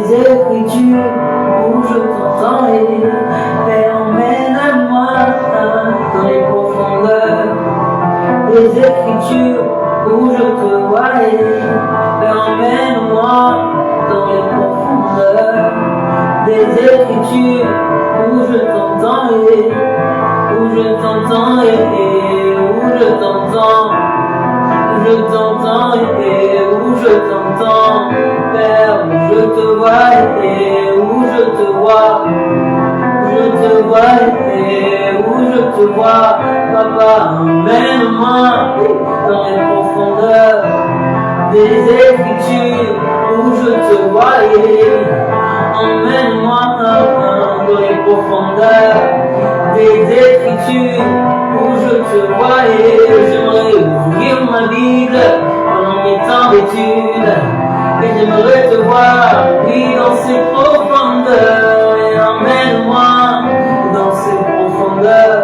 des écritures où je t'entendrai. Père, emmène-moi dans les profondeurs des écritures où je te voyais. Père, emmène-moi dans les profondeurs des écritures où je t'entendrai, où je t'entendrai, où je t'entends, où je t'entends et où je t'entends. Père, où je te vois et où je te vois, où je te vois et où je te vois. Papa, emmène-moi dans les profondeurs des écritures où je te voyais. Emmène-moi dans les profondeurs des écritures où je te voyais. J'aimerais ouvrir ma Bible pendant mes temps d'études et j'aimerais te voir, oui, dans ces profondeurs. Et emmène-moi dans ces profondeurs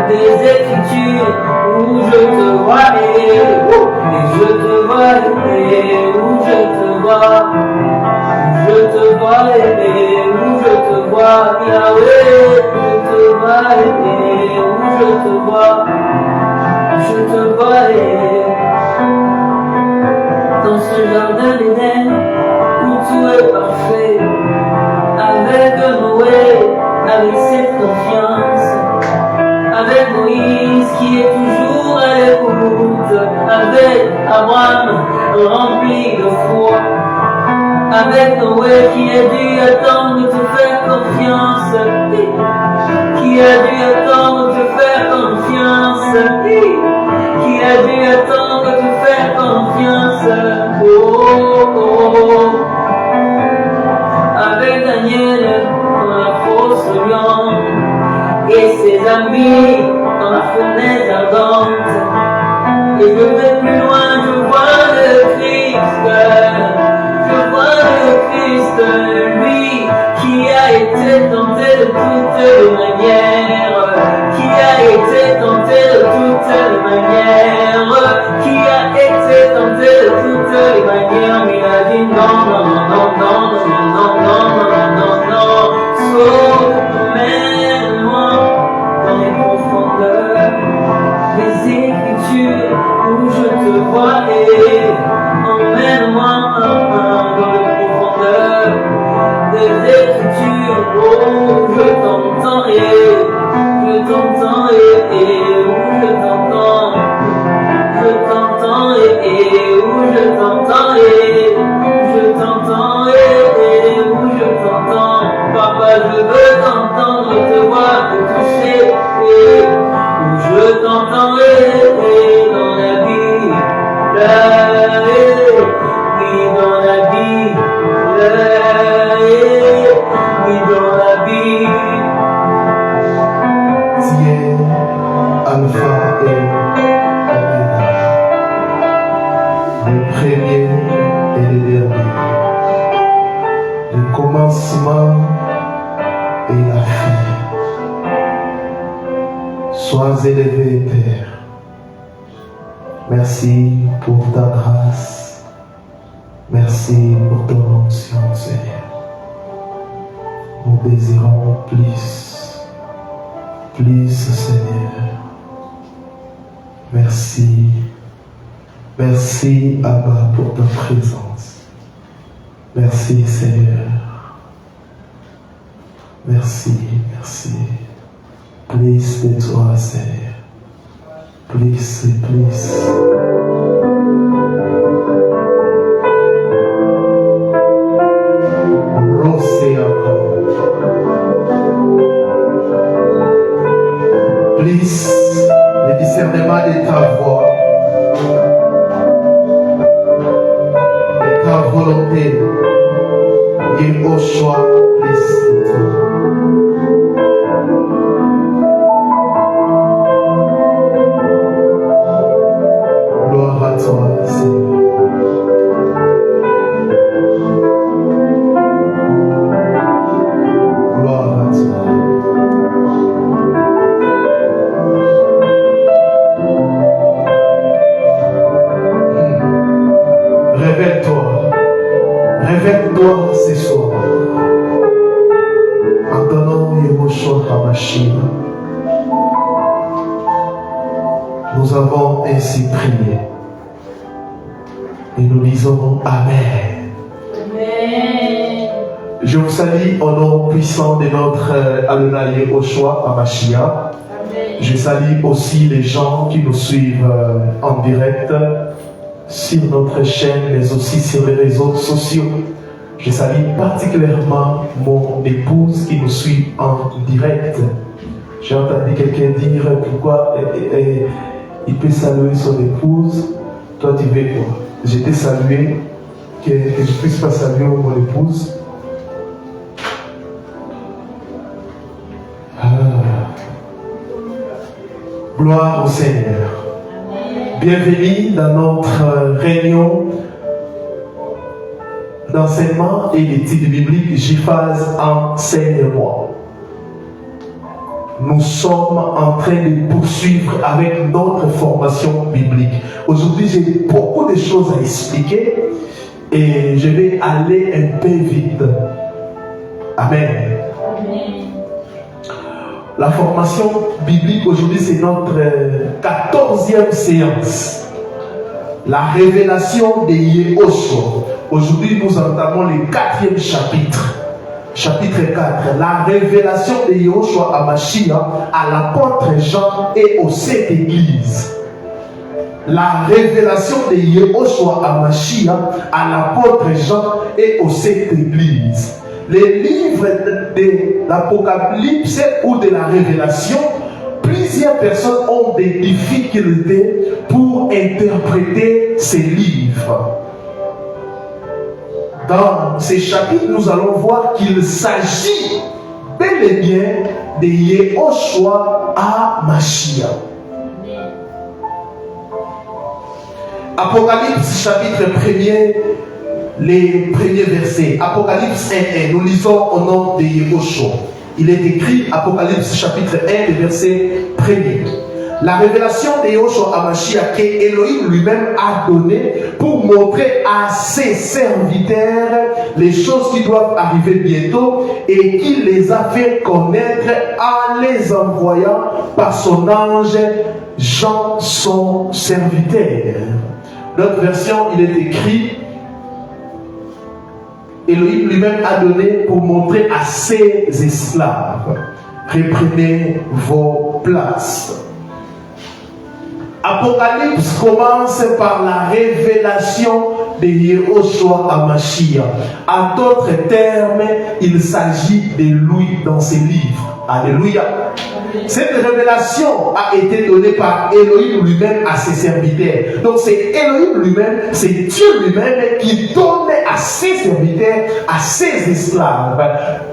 des écritures où je te vois et je te vois et où je te vois, je te vois et où je te vois, Yahweh, je te vois et où je te vois, je te vois et dans ce jardin d'Éden où tout est parfait, avec Noé, avec cette confiance, avec Moïse qui est toujours à l'écoute, avec Abraham rempli de foi, avec Noé qui a dû attendre de te faire confiance, qui a dû attendre de te faire confiance, qui a dû attendre de te faire confiance. Oh, oh, oh. Avec Daniel dans la fosse lion et ses amis dans la fenêtre ardente. Et je vais plus loin, je vois le Christ, je vois le Christ, lui qui a été tenté de toutes les manières, qui a été tenté de toutes les manières, qui a été tenté de toutes les manières, mais il a dit non, non, non, non, non, non, non, non, non, non, non, sauve-moi dans les profondeurs des écritures où je te vois et emmène-moi dans les profondeurs des écritures où je t'entends et où je t'entends et où je t'entends et où je t'entends et je t'entends et où je t'entends. Papa, je veux t'entendre, te voir, te toucher et où je t'entendrai dans la vie, oui dans la vie, oui dans la vie. Tu es Alpha et Omega, le premier et le dernier, le commencement et la fin. Sois élevé, Père. Merci pour ta grâce. Merci pour ton onction, Seigneur. Nous désirons plus, Seigneur. Merci. Merci, Abba, pour ta présence. Merci, Seigneur. Merci. Plus de toi, Seigneur. Plus. Rosé encore. Plus le discernement de ta voix, de ta volonté, et au choix plus de toi. Gloire à toi, Seigneur. Gloire à toi. Révèle-toi toi ce soir, en donnant Yehoshua HaMashiach, nous avons ainsi prié. Et nous disons Amen. Amen. Je vous salue au nom puissant de notre Adonai Yehoshua HaMashiach. Je salue aussi les gens qui nous suivent en direct sur notre chaîne, mais aussi sur les réseaux sociaux. Je salue particulièrement mon épouse qui nous suit en direct. J'ai entendu quelqu'un dire pourquoi il peut saluer son épouse. Toi, tu veux quoi? Je t'ai salué, que je ne puisse pas saluer mon épouse. Gloire au Seigneur. Bienvenue dans notre réunion d'enseignement et d'études bibliques JPhase Enseigne-moi. Nous sommes en train de poursuivre avec notre formation biblique. Aujourd'hui, j'ai beaucoup de choses à expliquer et je vais aller un peu vite. Amen. La formation biblique aujourd'hui, c'est notre 14e séance. La révélation de Yehoshua. Aujourd'hui, nous entamons le 4e chapitre. Chapitre 4. La révélation de Yehoshua HaMashiach à l'apôtre Jean et aux 7 églises. La révélation de Yehoshua HaMashiach à l'apôtre Jean et aux 7 églises. Les livres de l'Apocalypse ou de la Révélation, plusieurs personnes ont des difficultés pour interpréter ces livres. Dans ces chapitres, nous allons voir qu'il s'agit bel et bien de Yehoshua HaMashiach. Apocalypse chapitre 1er, les premiers versets. Apocalypse 1, nous lisons au nom de Yehoshua. Il est écrit, Apocalypse chapitre 1, verset 1er. La révélation de Yehoshua HaMashiach que Elohim lui-même a donné pour montrer à ses serviteurs les choses qui doivent arriver bientôt et qu'il les a fait connaître en les envoyant par son ange Jean, son serviteur. Notre version, il est écrit, Elohim lui-même a donné pour montrer à ses esclaves. Reprenez vos places. Apocalypse commence par la révélation de Yehoshua HaMashiach. En d'autres termes, il s'agit de lui dans ses livres. Alléluia. Cette révélation a été donnée par Elohim lui-même à ses serviteurs. Donc c'est Elohim lui-même, c'est Dieu lui-même qui donne à ses serviteurs, à ses esclaves,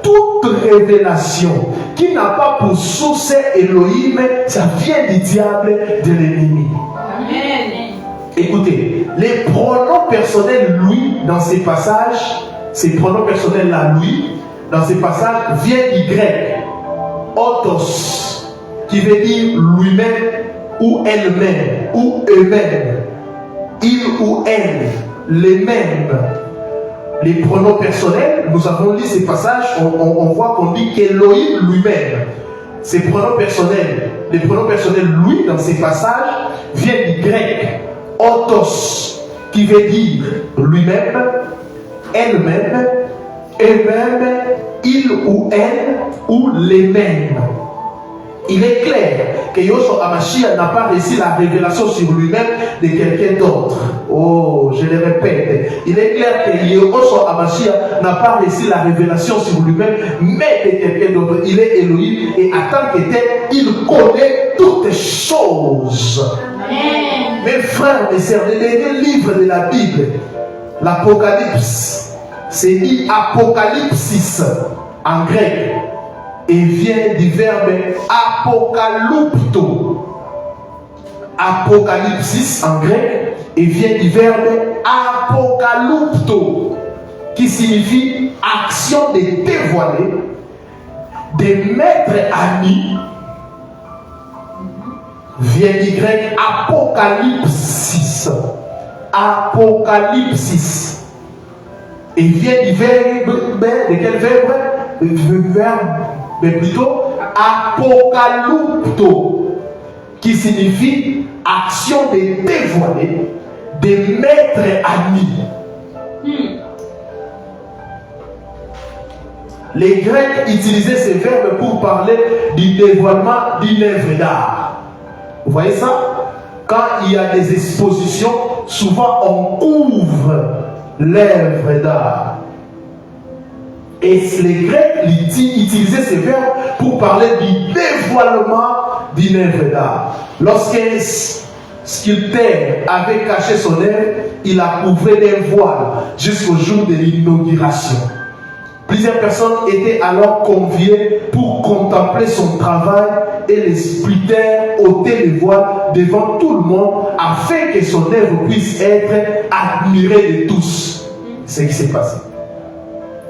toute révélation qui n'a pas pour source Elohim, ça vient du diable, de l'ennemi. Amen. Écoutez, les pronoms personnels lui dans ces passages, ces pronoms personnels là lui dans ces passages viennent du grec autos, qui veut dire lui-même ou elle-même ou eux-mêmes, il ou elle, les mêmes. Les pronoms personnels, nous avons lu ces passages, on voit qu'on dit qu'Elohim lui-même. Ces pronoms personnels, les pronoms personnels lui dans ces passages viennent du grec autos, qui veut dire lui-même, elle-même, eux-mêmes, il ou elle, ou les mêmes. Il est clair que Yehoshua HaMashiach n'a pas reçu la révélation sur lui-même de quelqu'un d'autre. Oh, je le répète. Il est clair que Yehoshua HaMashiach n'a pas reçu la révélation sur lui-même, mais de quelqu'un d'autre. Il est Elohim et en tant que tel, il connaît toutes choses. Amen. Mes frères, mes sœurs, le dernier livre de la Bible, l'Apocalypse, c'est dit apocalypsis en grec et vient du verbe apocalypto. Apocalypsis en grec et vient du verbe apocalypto qui signifie action de dévoiler, de mettre à nu. Vient du grec apocalypsis. Apocalypsis. Et vient du verbe, de quel verbe? Mais plutôt apocalypto, qui signifie action de dévoiler, de mettre à nu. Les Grecs utilisaient ces verbes pour parler du dévoilement d'une œuvre d'art. Vous voyez ça? Quand il y a des expositions, souvent on ouvre l'œuvre d'art. Et les Grecs utilisaient ces verbes pour parler du dévoilement d'une œuvre d'art. Lorsqu'un sculpteur avait caché son œuvre, il la couvrait d'un voile jusqu'au jour de l'inauguration. Plusieurs personnes étaient alors conviées pour contempler son travail et les sculpteurs ôtaient le voile devant tout le monde afin que son œuvre puisse être admirée de tous. C'est ce qui s'est passé.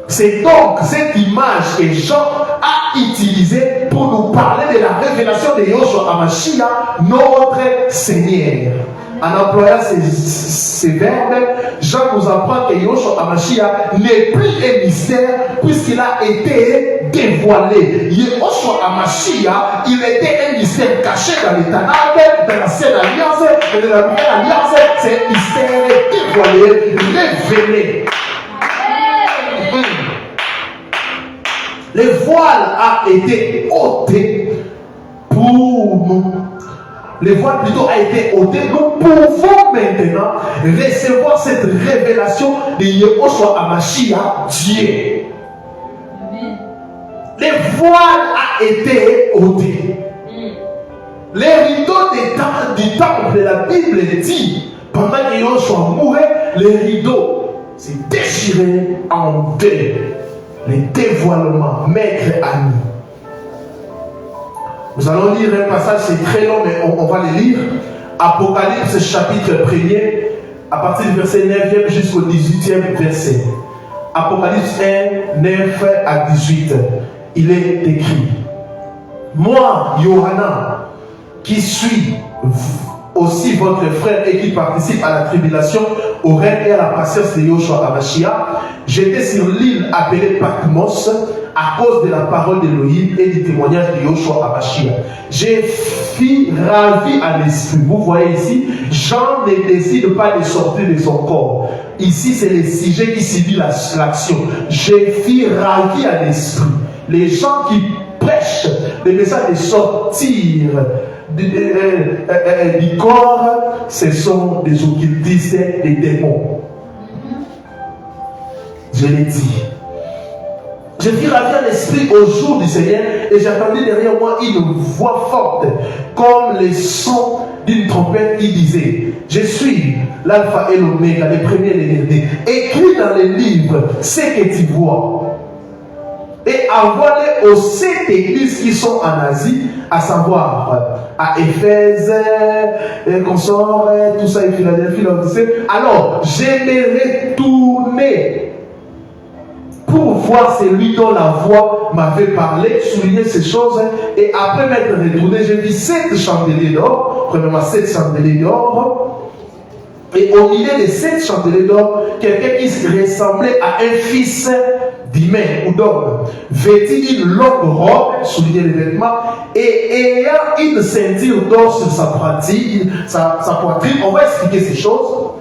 C'est donc cette image que Jean a utilisée pour nous parler de la révélation de Yoshua HaMashiach, notre Seigneur. En employant ces verbes, Jean nous apprend que Yoshua HaMashiach n'est plus un mystère puisqu'il a été dévoilé. Yoshua HaMashiach, il était un mystère caché dans les ténèbres, dans l'ancienne alliance, et dans la nouvelle alliance, c'est un mystère dévoilé, révélé. Le voile a été ôté pour nous. Le voile plutôt a été ôté. Nous pouvons maintenant recevoir cette révélation de Yoshua HaMashiach, Dieu. Le voile a été ôté. Les rideaux du temple, la Bible dit, pendant que Yoshua mourait, les rideaux s'est déchiré en deux. Les dévoilements, mettre à nous. Nous allons lire un passage, c'est très long, mais on va le lire. Apocalypse chapitre 1er, à partir du verset 9e jusqu'au 18e verset. Apocalypse 1, 9 à 18. Il est écrit: moi, Yohanan, qui suis aussi votre frère et qui participe à la tribulation, au règne et à la patience de Yoshua HaMashiach, j'étais sur l'île appelée Patmos à cause de la parole d'Élohim et du témoignage de Yoshua HaMashiach. J'ai fui ravi à l'esprit. Vous voyez ici, Jean ne décide pas de sortir de son corps. Ici, c'est le sujet qui subit l'action. J'ai fui ravi à l'esprit. Les gens qui prêchent le message de sortir du corps, ce sont des occultistes, des démons. Je l'ai dit. Je fus ravi à l'esprit au jour du Seigneur et j'entendis derrière moi une voix forte comme le son d'une trompette qui disait: je suis l'alpha et l'oméga, le premier et le dernier. Écris dans les livres ce que tu vois et envoie-les aux 7 églises qui sont en Asie, à savoir à Éphèse, consorts, tout ça, et Philadelphie, l'Odyssée. Alors, j'aimerais tourner pour voir celui dont la voix m'avait parlé, souligner ces choses, et après m'être retourné, j'ai vu 7 chandeliers d'or, premièrement 7 chandeliers d'or, et au milieu des 7 chandeliers d'or, quelqu'un qui ressemblait à un fils d'humain ou d'homme, vêtu d'une longue robe, souligner les vêtements, et ayant une ceinture d'or sur sa poitrine, on va expliquer ces choses.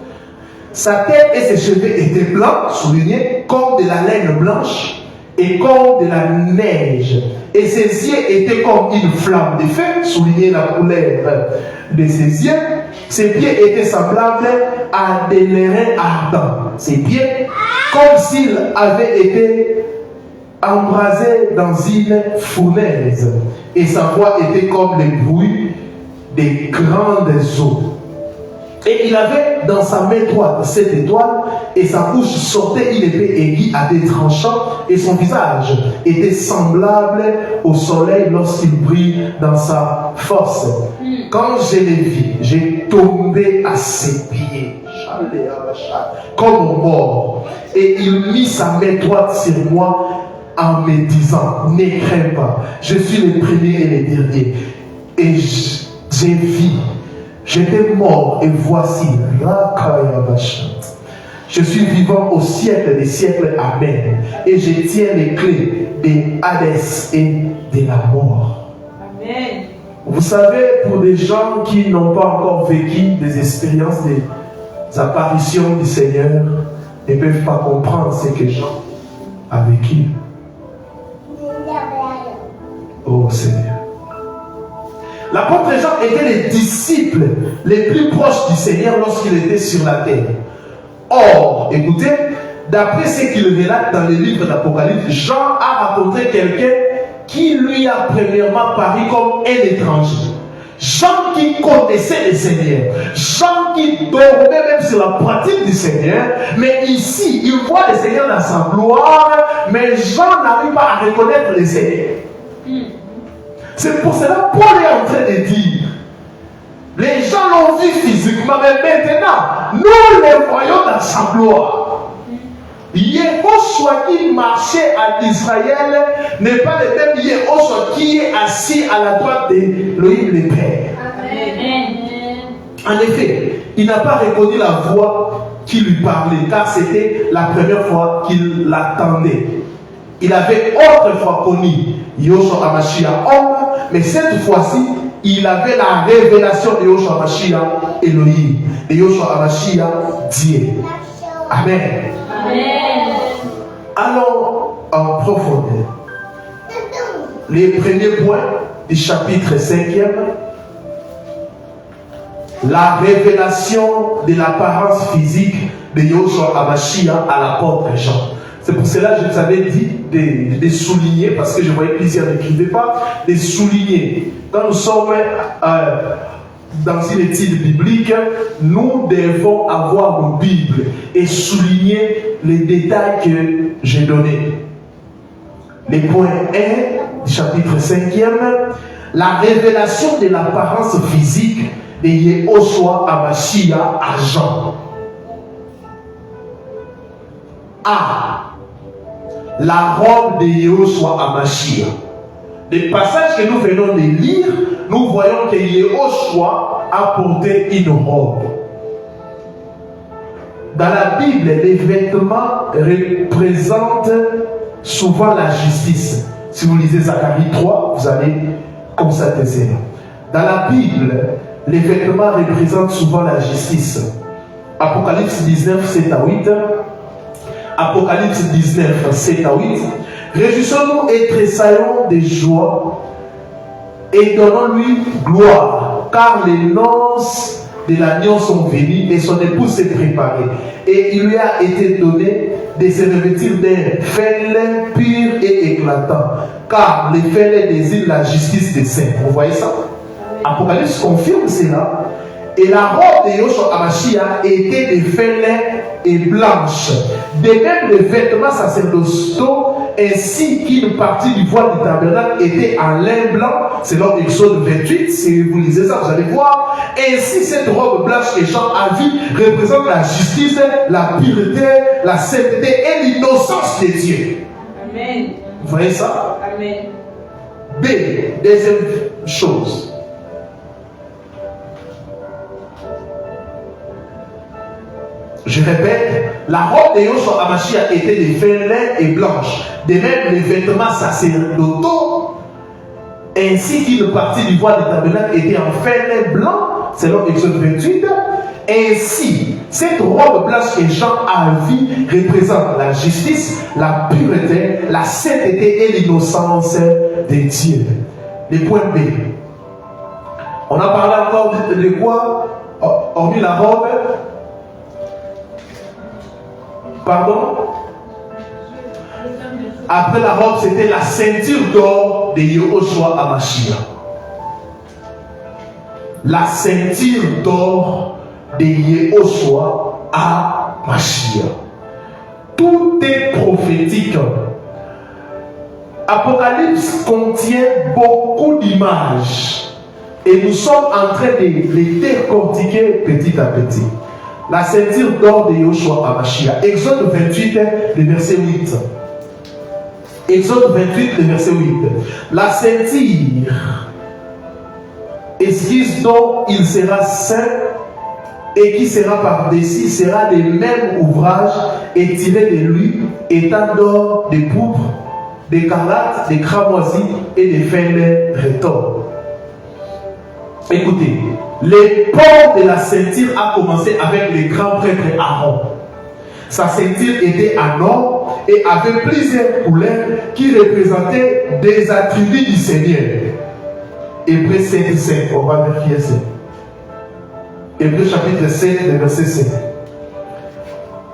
Sa tête et ses cheveux étaient blancs, soulignés, comme de la laine blanche et comme de la neige. Et ses yeux étaient comme une flamme de feu, souligné la couleur de ses yeux. Ses pieds étaient semblables à des lérins ardents. Ses pieds, comme s'ils avaient été embrasés dans une fournaise. Et sa voix était comme le bruit des grandes eaux. Et il avait dans sa main droite 7 étoiles, et sa bouche sortait une épée aiguë à des tranchants, et son visage était semblable au soleil lorsqu'il brille dans sa force. Quand je l'ai vu, j'ai tombé à ses pieds, comme mort, et il mit sa main droite sur moi en me disant: ne crains pas, je suis le premier et le dernier. Et j'ai vu. J'étais mort et voici, Je suis vivant au siècle des siècles. Amen. Et je tiens les clés des Hadès et de la mort. Amen. Vous savez, pour des gens qui n'ont pas encore vécu des expériences, des apparitions du Seigneur, ne peuvent pas comprendre ce que Jean a vécu. Oh Seigneur. L'apôtre Jean était les disciples les plus proches du Seigneur lorsqu'il était sur la terre. Or, écoutez, d'après ce qu'il relate dans les livres d'Apocalypse, Jean a rencontré quelqu'un qui lui a premièrement paru comme un étranger. Jean qui connaissait le Seigneur, Jean qui dormait même sur la pratique du Seigneur, mais ici, il voit le Seigneur dans sa gloire, mais Jean n'arrive pas à reconnaître le Seigneur. C'est pour cela que Paul est en train de dire, les gens l'ont vu physiquement, mais maintenant, nous les voyons dans sa gloire. Yehoshua qui marchait à Israël n'est pas le même Yehoshua qui est assis à la droite d'Élohim le Père. En effet, il n'a pas reconnu la voix qui lui parlait, car c'était la première fois qu'il l'attendait. Il avait autrefois connu Yehoshua Hamashiach homme, mais cette fois-ci, il avait la révélation de Yehoshua Hamashiach Elohim, de Yehoshua Hamashiach Dieu. Amen. Amen. Allons en profondeur. Les premiers points du chapitre 5e. La révélation de l'apparence physique de Yehoshua Hamashiach à l'apôtre Jean. C'est pour cela que je vous avais dit de souligner, parce que je voyais que plusieurs n'écrivaient pas, de souligner. Quand nous sommes dans une étude biblique, nous devons avoir nos Bibles et souligner les détails que j'ai donnés. Le point 1 du chapitre 5e, la révélation de l'apparence physique de Yehoshua Hamashiach à Jean. A. La robe de Yehoshua Hamashiach. Les passages que nous venons de lire, nous voyons que Yehoshua a porté une robe. Dans la Bible, les vêtements représentent souvent la justice. Si vous lisez Zacharie 3, vous allez constater cela. Dans la Bible, les vêtements représentent souvent la justice. Apocalypse 19, 7 à 8. Apocalypse 19, 7 à 8. Réjouissons-nous et tressaillons de joie et donnons-lui gloire, car les noces de l'agneau sont venues et son épouse s'est préparée. Et il lui a été donné de se revêtir d'un fêlin pur et éclatant, car les fêlins désignent la justice des saints. Vous voyez ça? Apocalypse confirme cela. Et la robe de Yehoshua Hamashiach était de fêlin et blanche. De même, les vêtements sacerdotaux ainsi qu'une partie du voile du tabernacle était en lin blanc, selon Exode 28. Si vous lisez ça, vous allez voir. Ainsi, cette robe blanche que Jean a vue représente la justice, la pureté, la sainteté et l'innocence de Dieu. Amen. Vous voyez ça? Amen. B. Deuxième chose. Je répète, la robe de Yehoshua Hamashiach était de fêlin et blanche. De même, les vêtements sacerdotaux, ainsi qu'une partie du voile du tabernacle était en fêlin blanc, selon Exode 28. Ainsi, cette robe blanche que Jean a vue représente la justice, la pureté, la sainteté et l'innocence de Dieu. Le point B. On a parlé encore de quoi? Hormis la robe. Pardon? Après la robe, c'était la ceinture d'or de Yehoshua Hamashiach. La ceinture d'or de Yehoshua Hamashiach. Tout est prophétique. Apocalypse contient beaucoup d'images. Et nous sommes en train de les décortiquer petit à petit. La ceinture d'or de Yehoshua Hamashiach. Exode 28, le verset 8. Exode 28, le verset 8. La ceinture esquisse dont il sera saint et qui sera par-dessus sera des mêmes ouvrages et tiré de lui, étant d'or, des pourpres, d'écarlate, des cramoisis et des fêlés rétors. Écoutez, les ports de la ceinture a commencé avec les grands prêtres Aaron. Sa ceinture était en or et avait plusieurs couleurs qui représentaient des attributs du Seigneur. Hébreux 7:5, on va vérifier ça. Hébreux chapitre 7, verset 5.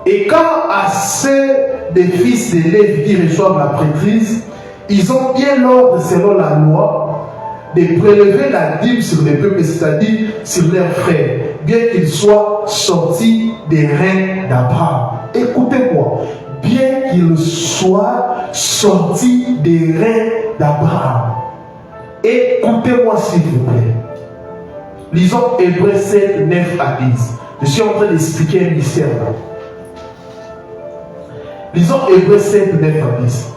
Et quand à ceux des fils de Lévi qui reçoivent la prêtrise, ils ont bien l'ordre selon la loi de prélever la dîme sur les peuples, c'est-à-dire sur leurs frères, bien qu'ils soient sortis des reins d'Abraham. Écoutez-moi, bien qu'ils soient sortis des reins d'Abraham. Écoutez-moi s'il vous plaît. Lisons Hébreux 7, 9 à 10. Je suis en train d'expliquer un mystère là. Lisons Hébreux 7, 9 à 10.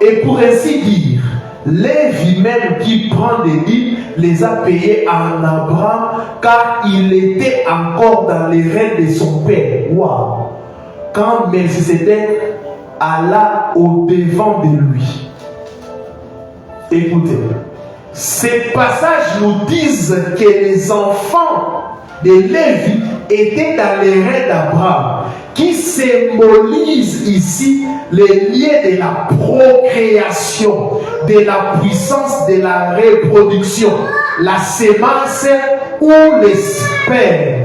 Et pour ainsi dire, Lévi même qui prend des dîmes les a payés en Abraham, car il était encore dans les reins de son père. Waouh! Quand Melchisedec alla au devant de lui. Écoutez, ces passages nous disent que les enfants de Lévi étaient dans les reins d'Abraham, qui symbolise ici les liens de la procréation, de la puissance de la reproduction, la sémence ou le sperme.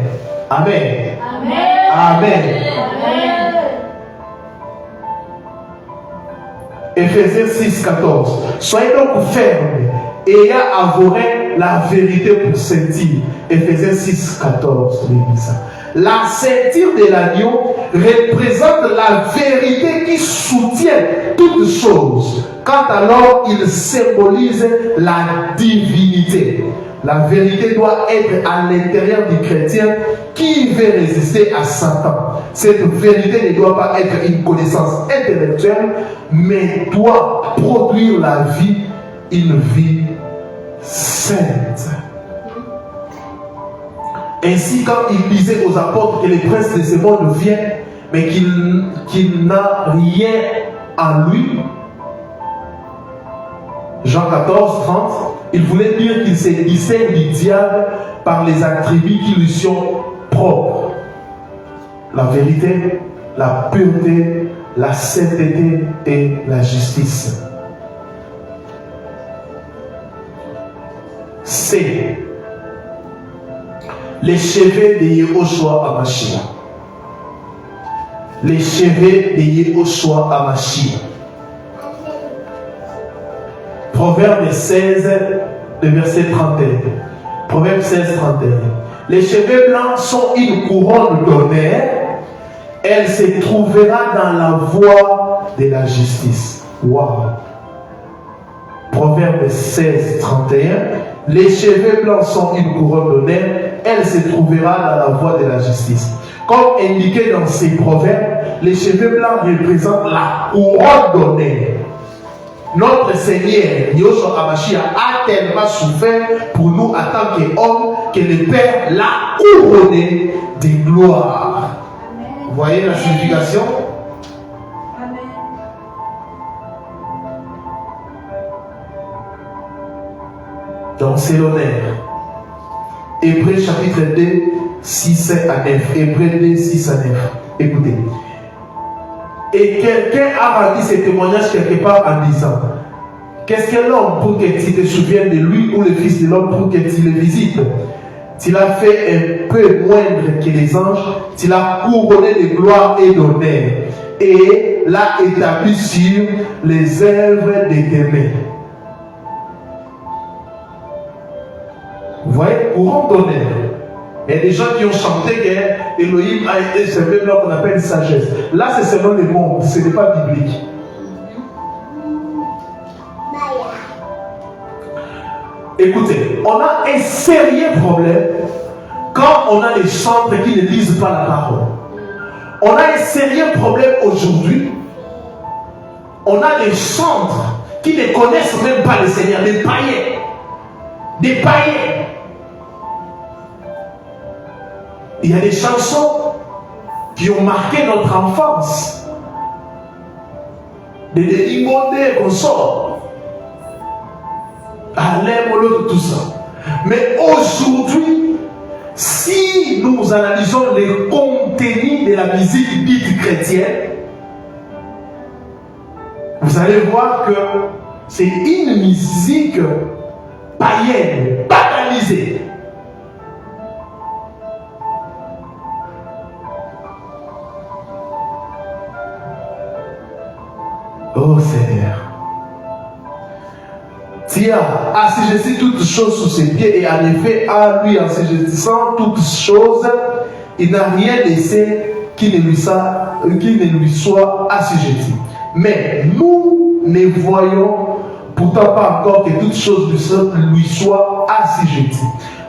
Amen. Amen. Amen. Éphésiens 6, 14. Soyez donc fermes, ayant avoué la vérité pour ceinture. Éphésiens 6, 14. La ceinture de l'agneau représente la vérité qui soutient toutes choses, quand alors il symbolise la divinité. La vérité doit être à l'intérieur du chrétien qui veut résister à Satan. Cette vérité ne doit pas être une connaissance intellectuelle, mais doit produire la vie, une vie sainte. Ainsi, quand il disait aux apôtres que les princes de ce monde viennent, mais qu'il n'a rien en lui, Jean 14, 30, il voulait dire qu'il se distingue du diable par les attributs qui lui sont propres. La vérité, la pureté, la sainteté et la justice. C'est les cheveux de Yehoshua Hamashiach. Les cheveux de Yehoshua Hamashiach. Proverbe 16, le verset 31. Proverbe 16, 31. Les cheveux blancs sont une couronne d'honneur. Elle se trouvera dans la voie de la justice. Waouh! Proverbe 16, 31. Les cheveux blancs sont une couronne d'honneur. Elle se trouvera dans la voie de la justice. Comme indiqué dans ces proverbes, les cheveux blancs représentent la couronne d'honneur. Notre Seigneur, Yehoshua Hamashiach, a tellement souffert pour nous en tant qu'homme que le Père l'a couronné de gloire. Vous voyez la signification? Amen. Donc c'est l'honneur. Hébreux chapitre 2, 6 à 9. Hébreux 2, 6 à 9. Écoutez. Et quelqu'un a rendu ce témoignage quelque part en disant: qu'est-ce que l'homme pour que tu te souviennes de lui, ou le fils de l'homme pour que tu le visites? Tu l'as fait un peu moindre que les anges, tu l'as couronné de gloire et d'honneur, et l'a établi sur les œuvres de tes mains. Vous voyez, couronne d'honneur. Il y a des gens qui ont chanté que Elohim a été servi là qu'on appelle sagesse. Là, c'est selon le monde, ce n'est pas biblique. Écoutez, on a un sérieux problème quand on a des chantres qui ne lisent pas la parole. On a un sérieux problème aujourd'hui. On a des chantres qui ne connaissent même pas le Seigneur, des païens. Des païens. Il y a des chansons qui ont marqué notre enfance. Des immondés qu'on sort. Alain Molo, tout ça. Mais aujourd'hui, si nous analysons les contenus de la musique dite chrétienne, vous allez voir que c'est une musique païenne, banalisée. Oh Seigneur, tu as assujetti toutes choses sous ses pieds, et en effet, en lui assujettissant toutes choses, il n'a rien laissé qui ne lui soit assujetti. Mais nous ne voyons pourtant pas encore que toutes choses lui soient assujetties.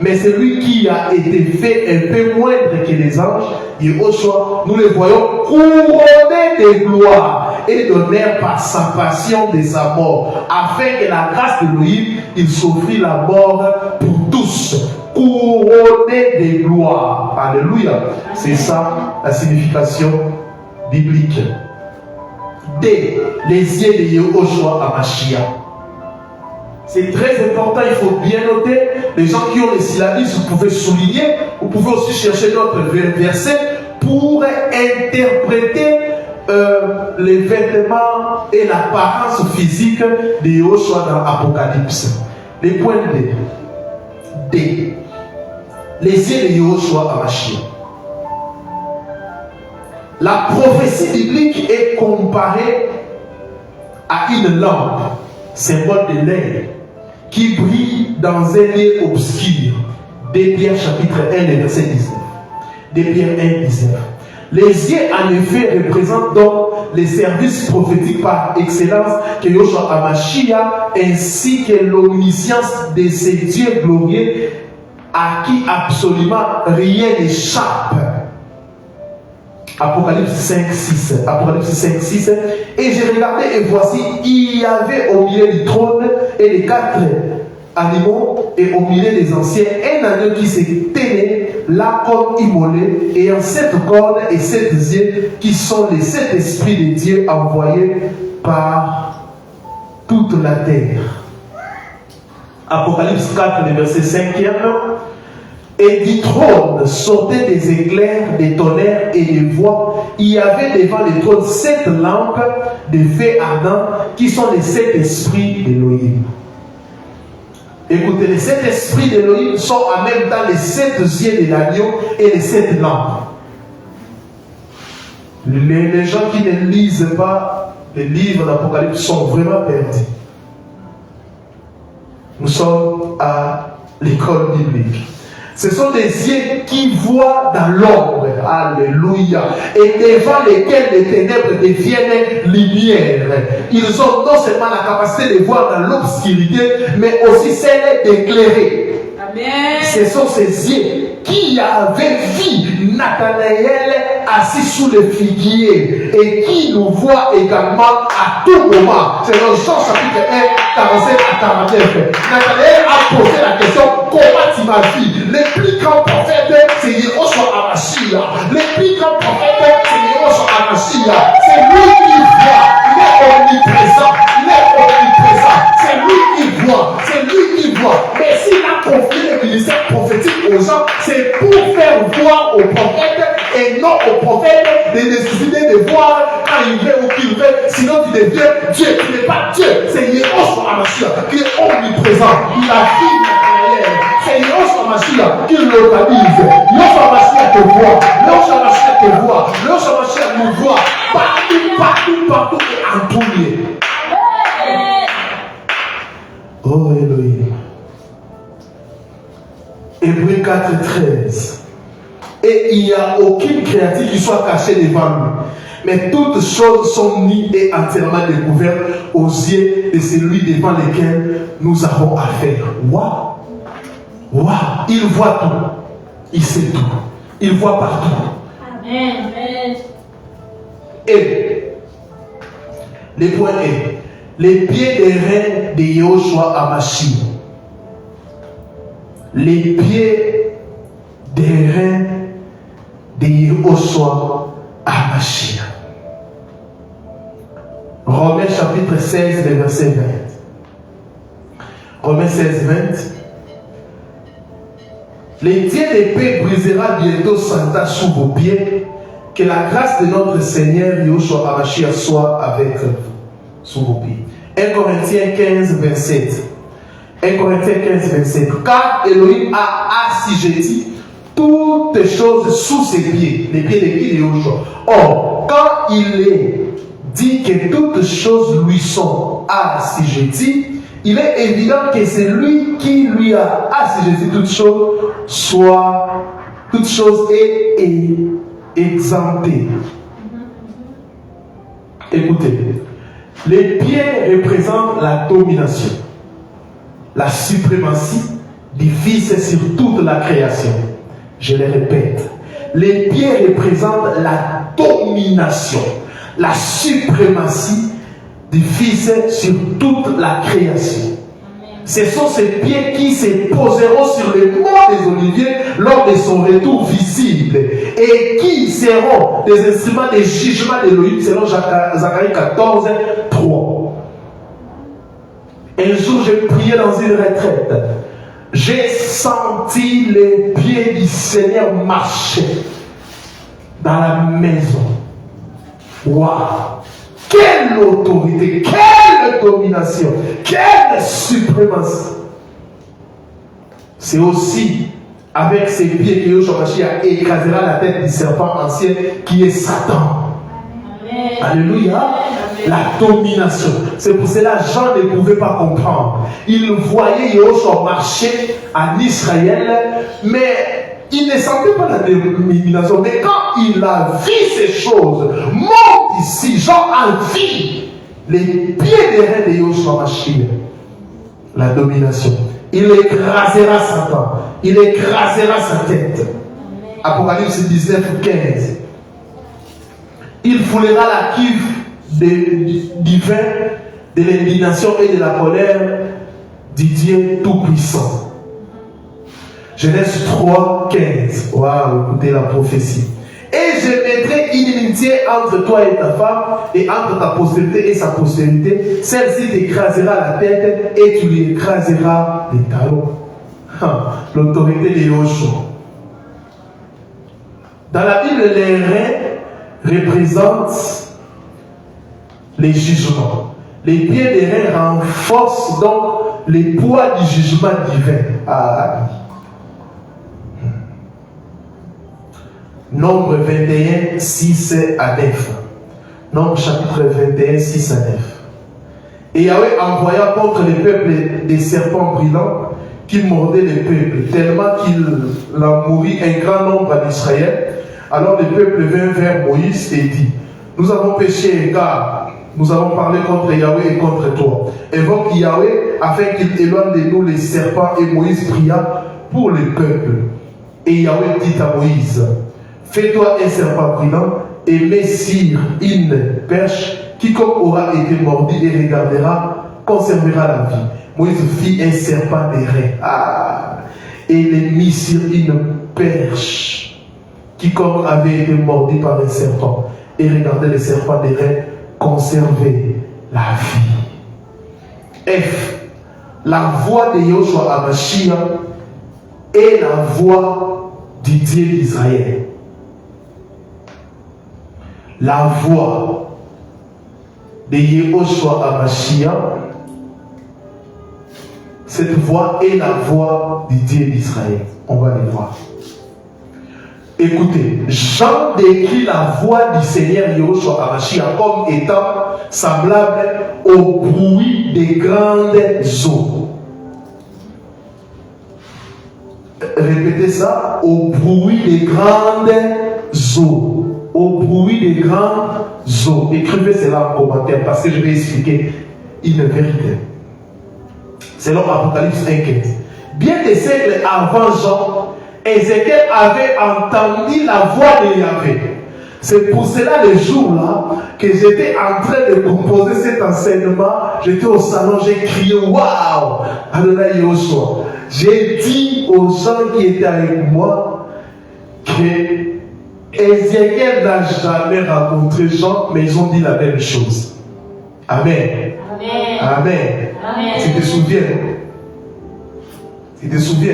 Mais celui qui a été fait un peu moindre que les anges, Yehoshua, nous le voyons couronné de gloire et d'honneur par sa passion de sa mort, afin que la grâce d'Élohim, il s'offrit la mort pour tous, couronné de gloire. Alléluia. C'est ça la signification biblique. D. Les yeux de Yehoshua Hamashiach. C'est très important, il faut bien noter. Les gens qui ont les syllabismes, vous pouvez souligner, vous pouvez aussi chercher d'autres versets pour interpréter les vêtements et l'apparence physique de Yehoshua dans l'Apocalypse. Les points D. D. Les yeux de Yehoshua Hamashiach. La prophétie biblique est comparée à une lampe, symbole de l'air, qui brille dans un lieu obscur. 2 Pierre chapitre 1, verset 19. 2 Pierre 1, 19. Les yeux, en effet, représentent donc les services prophétiques par excellence que Yehoshua Hamashiach, ainsi que l'omniscience de ces dieux glorieux à qui absolument rien n'échappe. Apocalypse 5, 6. Apocalypse 5, 6. Et j'ai regardé et voici, il y avait au milieu du trône et des 4 animaux et au milieu des anciens un agneau qui se tenait là comme immolé, ayant 7 cornes et 7 yeux, qui sont les 7 esprits de Dieu envoyés par toute la terre. Apocalypse 4, le verset 5e. Et du trône sortaient des éclairs, des tonnerres et des voix. Il y avait devant le trône 7 lampes de feu ardent qui sont les 7 esprits d'Élohim. Écoutez, les 7 esprits d'Élohim sont en même temps les 7 yeux de l'agneau et les 7 lampes. Les gens qui ne lisent pas les livres d'Apocalypse sont vraiment perdus. Nous sommes à l'école biblique. Ce sont des yeux qui voient dans l'ombre. Alléluia. Et devant lesquels les ténèbres deviennent lumière. Ils ont non seulement la capacité de voir dans l'obscurité, mais aussi celle d'éclairer. Amen. Ce sont ces yeux qui avaient vu Nathanaël assis sous le figuier et qui nous voit également à tout moment. C'est dans Jean chapitre 1, 47 à 49. Nathanaël a posé la question: comment tu m'as vu? Le plus grand prophète, c'est Yehoshua Hamashiach. Le plus grand prophète, c'est Yehoshua Hamashiach. C'est lui qui voit. Il est omniprésent. Il est omniprésent. C'est lui qui voit. C'est lui qui voit. Mais s'il a confié le ministère prophétique aux gens, c'est pour faire voir aux prophètes et non aux prophètes de nécessiter de voir quand il veut ou qu'il veut. Sinon tu deviens Dieu. Tu n'es pas Dieu. C'est Yehoshua Hamashiach qui est omniprésent. Il a vu Nathanaël. C'est Yehoshua Hamashiach qui localise. Yehoshua Hamashiach te voit. Yehoshua Hamashiach te voit. Yehoshua Hamashiach nous voit. Partout et en tout lieu. Oh Elohim. Hébreux 4, 13. Et il n'y a aucune créature qui soit cachée devant lui. Mais toutes choses sont nues et entièrement découvertes aux yeux de celui devant lequel nous avons affaire. Waouh! Waouh! Il voit tout. Il sait tout. Il voit partout. Amen. Et le point est les pieds des reins de Yehoshua Hamashiach. Les pieds des reins Yehoshua HaMashiach. Romains chapitre 16, le verset 20. Romains 16, 20. L'étier d'épée brisera bientôt Satan sous vos pieds. Que la grâce de notre Seigneur Yehoshua HaMashiach soit avec vous, sous vos pieds. 1 Corinthiens 15, 27. 1 Corinthiens 15, 27. Car Elohim a assujetti toutes choses sous ses pieds. Les pieds de qui? De Yehoshua. Or, quand il est dit que toutes choses lui sont assujetties, il est évident que c'est lui qui lui a assujetti toutes choses est exempté. Écoutez, les pieds représentent la domination, la suprématie du Fils sur toute la création. Je le répète, les pieds représentent la domination, la suprématie du Fils sur toute la création. Ce sont ces pieds qui se poseront sur les monts des Oliviers lors de son retour visible et qui seront des instruments de jugement d'Élohim selon Zacharie 14, 3. Un jour, j'ai prié dans une retraite. J'ai senti les pieds du Seigneur marcher dans la maison. Waouh! Quelle autorité, quelle domination, quelle suprématie. C'est aussi avec ses pieds que Yehoshua HaMashiach écrasera la tête du serpent ancien qui est Satan. Amen. Alléluia. La domination. C'est pour cela que Jean ne pouvait pas comprendre. Il voyait Yehoshua marcher en Israël, mais il ne sentait pas la domination. Mais quand il a vu ces choses, monte ici, Jean a vu les pieds des reins de Yehoshua HaMashiach. La domination. Il écrasera Satan. Il écrasera sa tête. Apocalypse 19, 15. Il foulera la cuve du vin, de l'indignation et de la colère du Dieu Tout-Puissant. Genèse 3, 15. Waouh, écoutez la prophétie. Et je mettrai une inimitié entre toi et ta femme, et entre ta postérité et sa postérité. Celle-ci t'écrasera la tête, et tu lui écraseras les talons. L'autorité de Yehoshua. Dans la Bible, les reins représentent les jugements. Les pieds des reins renforcent donc les poids du jugement divin. Nombre 21, 6 à 9. Nombre chapitre 21, 6 à 9. Et Yahweh envoya contre les peuples des serpents brillants qui mordaient les peuples, tellement qu'il en mourit un grand nombre en Israël. Alors le peuple vint vers Moïse et dit: nous avons péché, car nous avons parlé contre Yahweh et contre toi. Invoque Yahweh afin qu'il éloigne de nous les serpents. Et Moïse pria pour le peuple. Et Yahweh dit à Moïse: fais-toi un serpent brillant et mets sur une perche. Quiconque aura été mordu et regardera conservera la vie. Moïse fit un serpent des reins et le mit sur une perche. Quiconque avait été mordu par un serpent et regardait le serpent des reins conservait la vie. F. La voix de Yehoshua HaMashiach est la voix du Dieu d'Israël. La voix de Yehoshua HaMashiach, cette voix est la voix du Dieu d'Israël. On va le voir. Écoutez, Jean décrit la voix du Seigneur Yehoshua HaMashiach comme étant semblable au bruit des grandes eaux. Répétez ça, au bruit des grandes eaux. Au bruit des grandes eaux. Écrivez cela en commentaire parce que je vais expliquer une vérité. Selon Apocalypse 1,15. Bien des siècles avant Jean, Ézéchiel avait entendu la voix de Yahvé. C'est pour cela, le jour-là, que j'étais en train de composer cet enseignement. J'étais au salon, j'ai crié waouh, Adonai Yehoshua. J'ai dit aux gens qui étaient avec moi que Ézéchiel n'a jamais rencontré Jean, mais ils ont dit la même chose. Amen. Amen. Amen. Amen. Tu te souviens? Tu te souviens?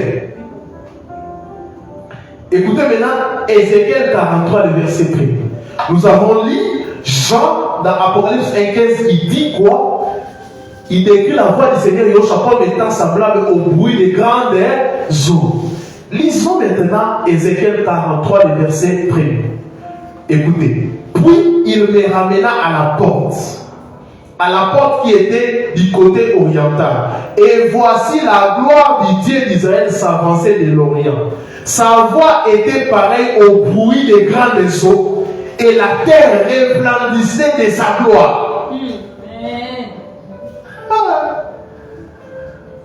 Écoutez maintenant Ézéchiel 43, le verset 1. Nous avons lu Jean dans Apocalypse 1,15, il dit quoi? Il décrit la voix du Seigneur Yahushua comme étant semblable au bruit des grandes eaux. Lisons maintenant Ézéchiel 43, le verset 1. Écoutez. Puis il me ramena à la porte qui était du côté oriental. Et voici la gloire du Dieu d'Israël s'avançait de l'Orient. Sa voix était pareille au bruit des grandes eaux, et la terre resplendissait de sa gloire.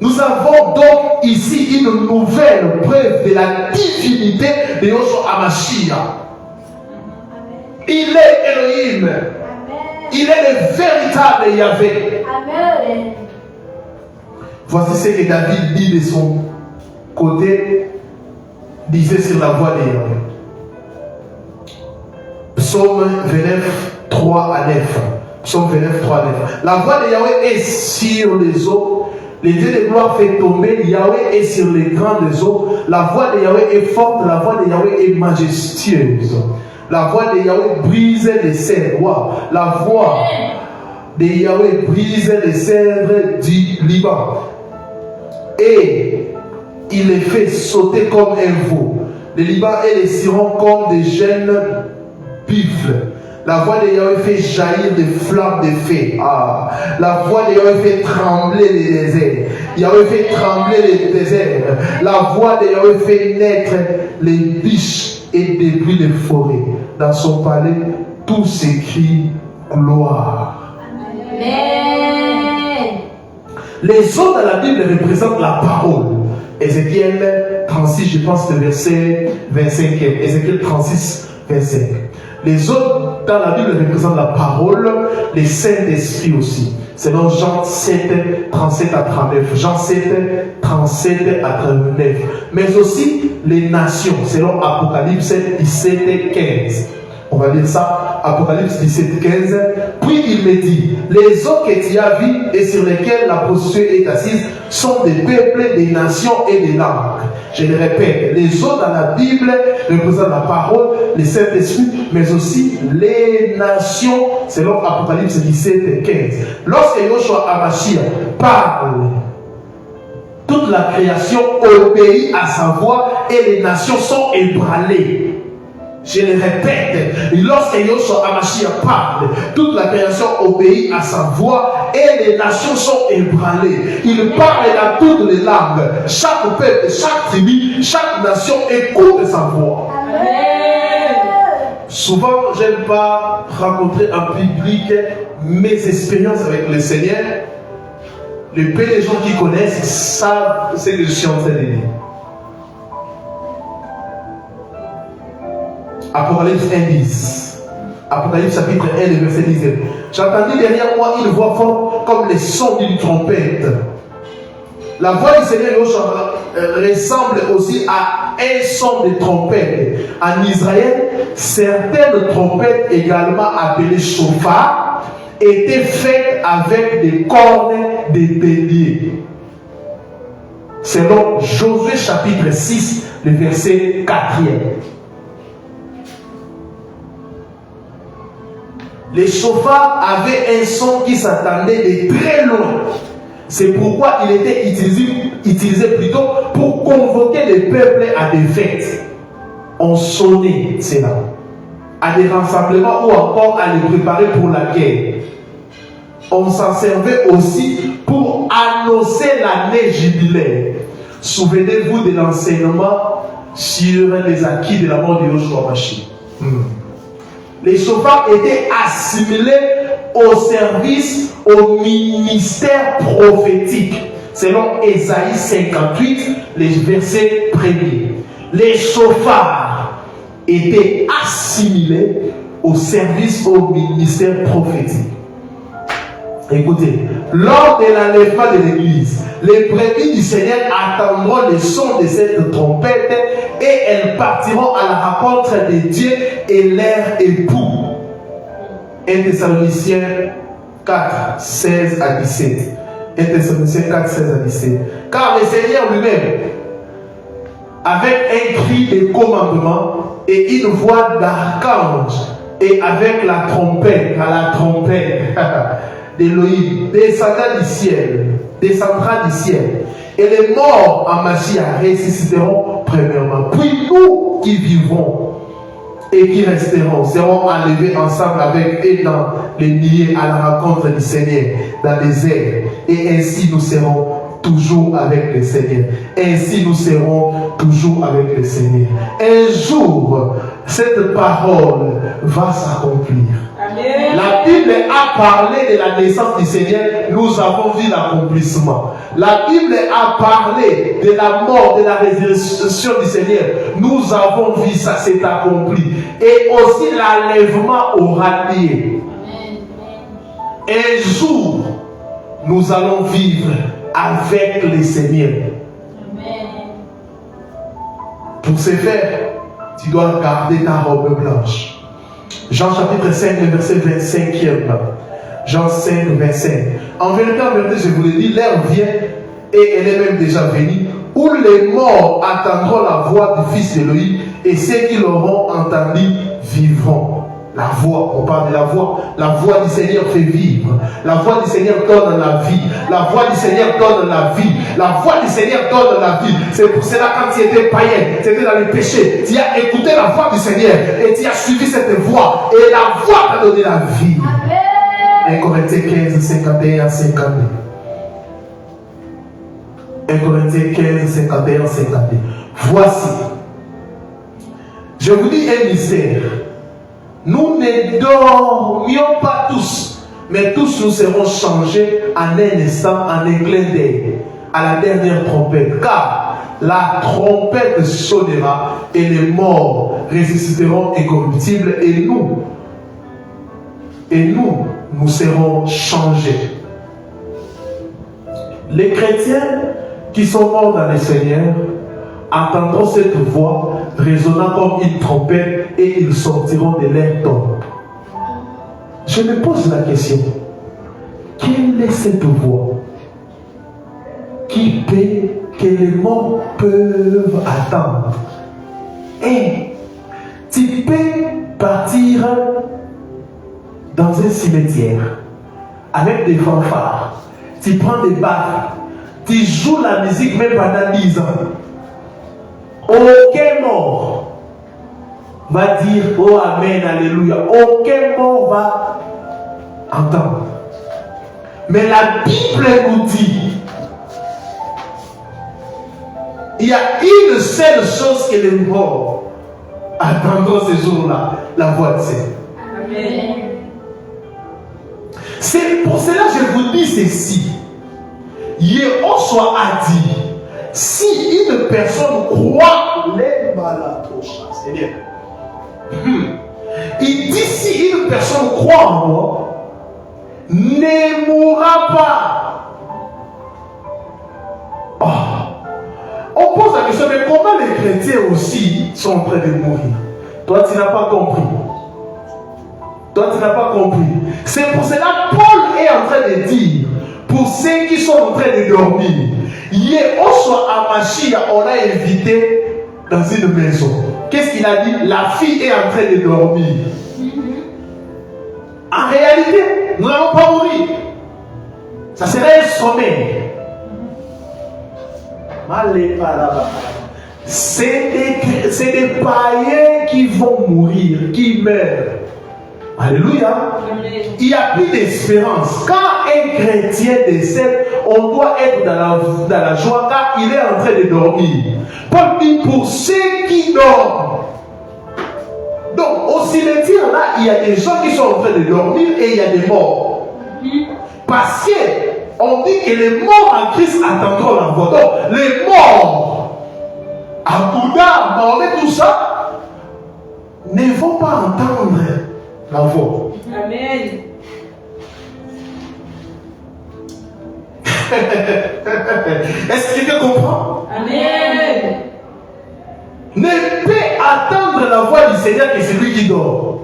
Nous avons donc ici une nouvelle preuve de la divinité de Yahushua HaMashiach. Il est Elohim. Il est le véritable Yahvé. Amen. Voici ce que David dit de son côté, disait sur la voix de Yahvé. Psaume 29, 3 à 9. Psaume 29, 3 à 9. La voix de Yahvé est sur les eaux. Les dieux de gloire fait tomber. Yahvé est sur les grandes eaux. La voix de Yahvé est forte. La voix de Yahvé est majestueuse. La voix de Yahvé brise les cèdres. Wow. La voix de Yahvé brise les cèdres du Liban. Et il les fait sauter comme un veau. Le Liban et les sirons comme des jeunes buffles. La voix de Yahvé fait jaillir des flammes de feu. Ah. La voix de Yahvé fait trembler les déserts. Yahvé fait trembler les déserts. La voix de Yahvé fait naître les biches et débris des forêts. Dans son palais, tout s'écrit gloire. Amen. Les eaux dans la Bible représentent la parole. Ézéchiel 36, je pense, le verset 25. Ézéchiel 36, 25. Les autres dans la Bible représentent la parole, les Saint-Esprit aussi. Selon Jean 7, 37 à 39. Jean 7, 37 à 39. Mais aussi les nations, selon Apocalypse 17, 15. On va lire ça, Apocalypse 17, 15. Puis il me dit, les eaux que tu as vues et sur lesquelles la prostituée est assise sont des peuples, des nations et des langues. Je le répète, les eaux dans la Bible représentent la parole, les Saint-Esprit, mais aussi les nations, selon Apocalypse 17, 15. Lorsque Yahushua HaMashiach parle, toute la création obéit à sa voix et les nations sont ébranlées. Je le répète, lorsque Yahushua HaMashiach parle, toute la création obéit à sa voix et les nations sont ébranlées. Il parle dans toutes les langues. Chaque peuple, chaque tribu, chaque nation écoute sa voix. Amen. Souvent, je n'aime pas raconter en public mes expériences avec le Seigneur. Les peu de gens qui connaissent savent ce que je suis en train de dire. Apocalypse 1:10. Apocalypse chapitre 1, le verset 10. J'entendis derrière moi une voix forte comme le son d'une trompette. La voix du Seigneur ressemble aussi à un son de trompette. En Israël, certaines trompettes, également appelées chauffard, étaient faites avec des cornes de bélier. Selon Josué chapitre 6, le verset 4e. Les chauffards avaient un son qui s'attendait de très loin. C'est pourquoi il était utilisé plutôt pour convoquer les peuples à des fêtes. On sonnait cela, à des rassemblements ou encore à les préparer pour la guerre. On s'en servait aussi pour annoncer l'année jubilaire. Souvenez-vous de l'enseignement sur les acquis de la mort de Yahushua HaMashiach. Les chauffards étaient assimilés au service, au ministère prophétique. Selon Ésaïe 58, les versets premiers. Les chauffards étaient assimilés au service, au ministère prophétique. Écoutez, lors de l'enlèvement de l'église, les brebis du Seigneur attendront le son de cette trompette et elles partiront à la rencontre de Dieu et leur époux. 1 Thessaloniciens 4, 16 à 17. 1 Thessaloniciens 4, 16 à 17. Car le Seigneur lui-même, avec un cri de commandement et une voix d'archange, et avec la trompette d'Élohim, descendra du ciel, et les morts en Mashiach ressusciteront premièrement. Puis nous qui vivons et qui resteront seront enlevés ensemble avec eux dans les nuées à la rencontre du Seigneur dans les airs, et ainsi nous serons toujours avec le Seigneur. Ainsi nous serons toujours avec le Seigneur. Un jour, cette parole va s'accomplir. Amen. La Bible a parlé de la naissance du Seigneur, nous avons vu l'accomplissement. La Bible a parlé de la mort, de la résurrection du Seigneur, nous avons vu ça s'est accompli. Et aussi l'enlèvement aura lieu. Un jour, nous allons vivre avec le Seigneur. Amen. Pour ce faire, tu dois garder ta robe blanche. Jean chapitre 5, le verset 25e. Jean 5, 25. En vérité, je vous le dis, l'heure vient, et elle est même déjà venue, où les morts attendront la voix du Fils d'Élohim, et ceux qui l'auront entendu vivront. La voix, on parle de la voix du Seigneur fait vivre, la voix du Seigneur donne la vie, la voix du Seigneur donne la vie, la voix du Seigneur donne la vie. C'est pour cela quand tu étais païen, tu étais dans les péchés, tu as écouté la voix du Seigneur et tu as suivi cette voix, et la voix t'a donné la vie. 1 Corinthiens 15, 51 à 52. 1 Corinthiens 15, 51 à 52. Voici, je vous dis un mystère. Nous ne dormions pas tous, mais tous nous serons changés en un instant, en un clin d'œil, à la dernière trompette. Car la trompette sonnera et les morts ressusciteront incorruptibles, et nous serons changés. Les chrétiens qui sont morts dans le Seigneur entendront cette voix résonnant comme une trompette, et ils sortiront de leur tombe. Je me pose la question, quelle est cette voix que les morts peuvent attendre? Et tu peux partir dans un cimetière avec des fanfares, tu prends des baffes, tu joues la musique même pendant 10 ans. Aucun mort va dire oh amen, alléluia. Aucun mort va entendre. Mais la Bible nous dit, il y a une seule chose que les morts attendront ces jours-là, la voix de Dieu. Amen. C'est pour cela que je vous dis ceci. Yehoshua a dit, si une personne croit les malatoshas, c'est-à-dire, il dit si une personne croit en moi, ne mourra pas. Oh. On pose la question, mais comment les chrétiens aussi sont en train de mourir? Toi, tu n'as pas compris. C'est pour cela que Paul est en train de dire, pour ceux qui sont en train de dormir, Yehoshua Mashiach, on l'a invité dans une maison. Qu'est-ce qu'il a dit? La fille est en train de dormir. En réalité, nous n'allons pas mourir. Ça serait un sommeil. C'est des païens qui vont mourir, qui meurent. Alléluia. Il n'y a plus d'espérance. Quand un chrétien décède, on doit être dans la joie, car il est en train de dormir. Paul dit pour ceux qui dorment. Donc au cimetière là, il y a des gens qui sont en train de dormir et il y a des morts. Parce qu'on dit que les morts en Christ attendront la voix. Donc les morts à Bouddha, Mahomet, tout ça, ne vont pas entendre la voix. Amen. Est-ce que quelqu'un comprend? Amen. Ne peut attendre la voix du Seigneur que celui qui dort.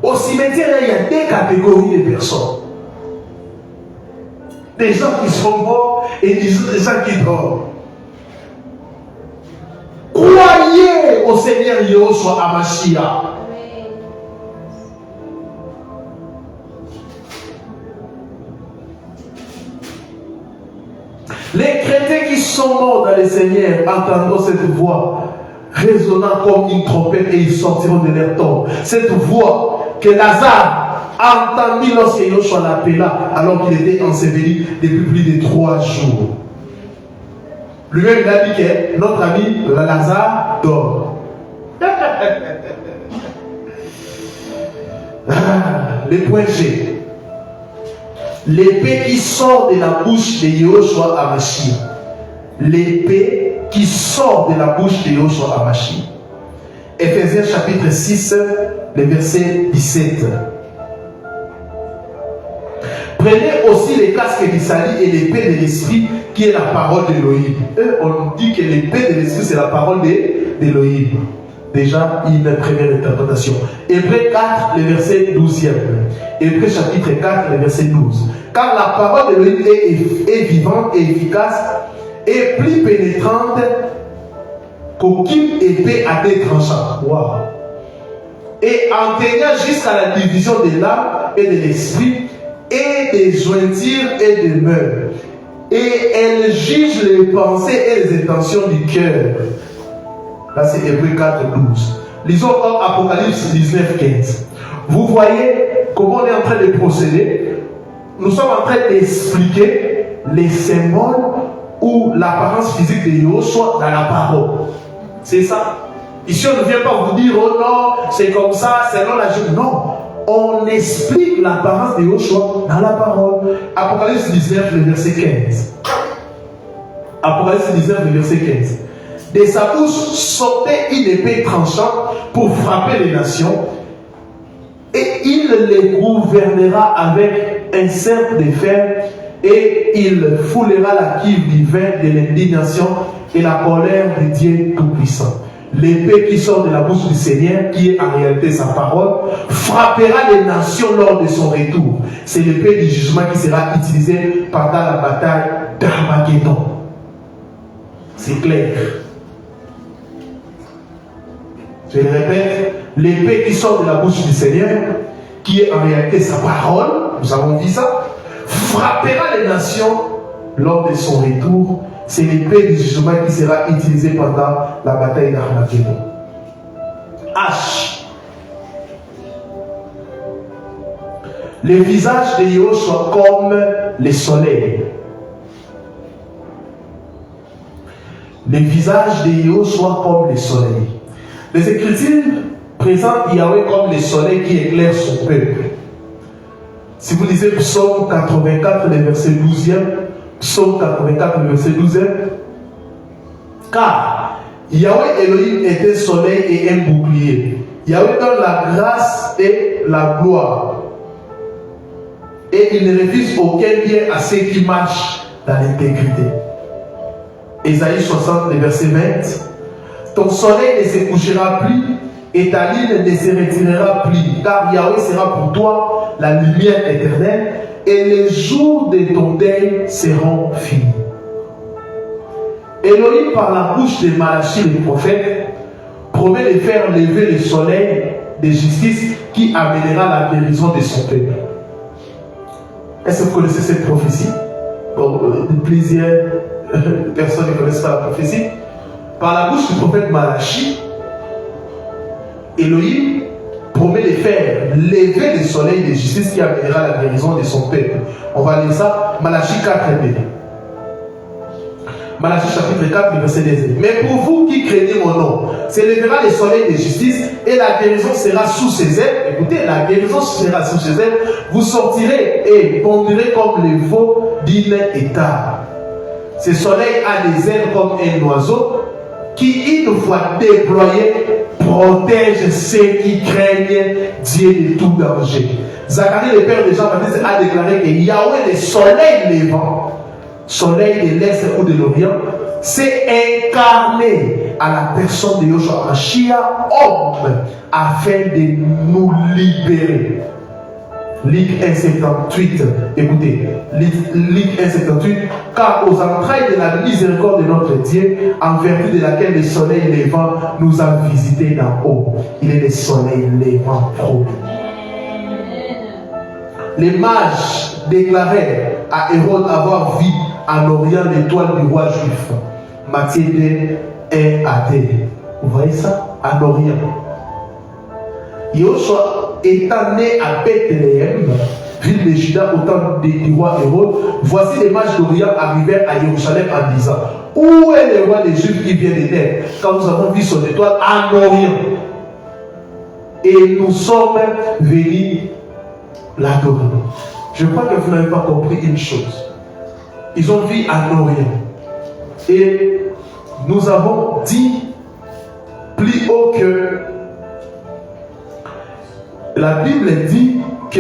Au cimetière, il y a deux catégories de personnes. Des gens qui sont morts et des gens qui dorment. Croyez au Seigneur Yahushua Hamashiach. Les chrétiens qui sont morts dans le Seigneur entendront cette voix résonnant comme une trompette et ils sortiront de leur tombe. Cette voix que Lazare a entendue lorsque Yahushua l'appela alors qu'il était enseveli depuis plus de 3 jours. Lui-même il a dit que notre ami Lazare dort. Le point G. L'épée qui sort de la bouche de Yahushua Hamashiach. L'épée qui sort de la bouche de Yahushua Hamashiach. Ephésiens chapitre 6, le verset 17. Prenez aussi les casques du salut et l'épée de l'esprit qui est la parole d'Élohim. On dit que l'épée de l'esprit c'est la parole d'Élohim. Déjà une première interprétation. Hébreux 4, le verset 12e. Hébreux chapitre 4, le verset 12. Car la parole d'Élohim est vivante et efficace et plus pénétrante qu'aucune épée à deux tranchants. Wow. Et atteignant jusqu'à la division de l'âme et de l'esprit et des jointures et des mœurs. Et elle juge les pensées et les intentions du cœur. Là, c'est Hébreux 4, 12. Lisons Apocalypse 19, 15. Vous voyez comment on est en train de procéder. Nous sommes en train d'expliquer les symboles ou l'apparence physique de Yahushua dans la parole. C'est ça. Ici, on ne vient pas vous dire, oh non, c'est comme ça, c'est non la journée. Non. On explique l'apparence de Yahushua dans la parole. Apocalypse 19, le verset 15. Apocalypse 19, le verset 15. De sa bouche sortait une épée tranchante pour frapper les nations, et il les gouvernera avec un cercle de fer, et il foulera la cuve du vin de l'indignation et la colère de Dieu Tout-Puissant. L'épée qui sort de la bouche du Seigneur, qui est en réalité sa parole, frappera les nations lors de son retour. C'est l'épée du jugement qui sera utilisée pendant la bataille d'Armageddon. C'est clair. Je le répète, l'épée qui sort de la bouche du Seigneur, qui est en réalité sa parole, nous avons dit ça, frappera les nations lors de son retour. C'est l'épée du jugement qui sera utilisée pendant la bataille d'Armageddon. H. Le visage de Yahushua comme le soleil. Le visage de Yahushua comme le soleil. Les Écritures présentent Yahweh comme le soleil qui éclaire son peuple. Si vous lisez Psaume 84, le verset 12e, Psaume 84, le verset 12e, car Yahweh Elohim est un soleil et un bouclier. Yahweh donne la grâce et la gloire. Et il ne refuse aucun bien à ceux qui marchent dans l'intégrité. Ésaïe 60, le verset 20. Ton soleil ne se couchera plus et ta lune ne se retirera plus, car Yahweh sera pour toi la lumière éternelle et les jours de ton deuil seront finis. Elohim, par la bouche de Malachi le prophète, promet de faire lever le soleil de justice qui amènera la guérison de son peuple. Est-ce que vous connaissez cette prophétie? Bon, plusieurs personnes ne connaissent pas la prophétie. Par la bouche du prophète Malachi, Elohim promet de faire lever le soleil de justice qui amènera la guérison de son peuple. On va lire ça, Malachi 4b. Malachi chapitre 4, verset 2. Mais pour vous qui craignez mon nom, s'élèvera le soleil de justice et la guérison sera sous ses ailes. Écoutez, la guérison sera sous ses ailes. Vous sortirez et bondirez comme les veaux d'une étable. Ce soleil a des ailes comme un oiseau qui, une fois déployé, protège ceux qui craignent Dieu de tout danger. Zacharie, le père de Jean-Baptiste, a déclaré que Yahweh, le soleil levant, soleil de l'Est ou de l'Orient, s'est incarné à la personne de Yeshua Mashiach, homme, afin de nous libérer. Luc 1,78, écoutez, Luc 1,78, car aux entrailles de la miséricorde de notre Dieu, en vertu de laquelle le soleil levant nous a visités d'en haut. Il est le soleil levant promis. Les mages déclarèrent à Hérode avoir vu en Orient l'étoile du roi juif. Matthieu 2, 1 à 2. Vous voyez ça? En Orient. Yoshua étant né à Bethléem, ville de Juda, au temps du roi Hérode, voici les mages d'Orient arrivèrent à Jérusalem en disant: où est le roi des Juifs qui vient de naître? Quand nous avons vu son étoile en Orient. Et nous sommes venus l'adorer. Je crois que vous n'avez pas compris une chose. Ils ont vu en Orient. Et nous avons dit plus haut que la Bible dit que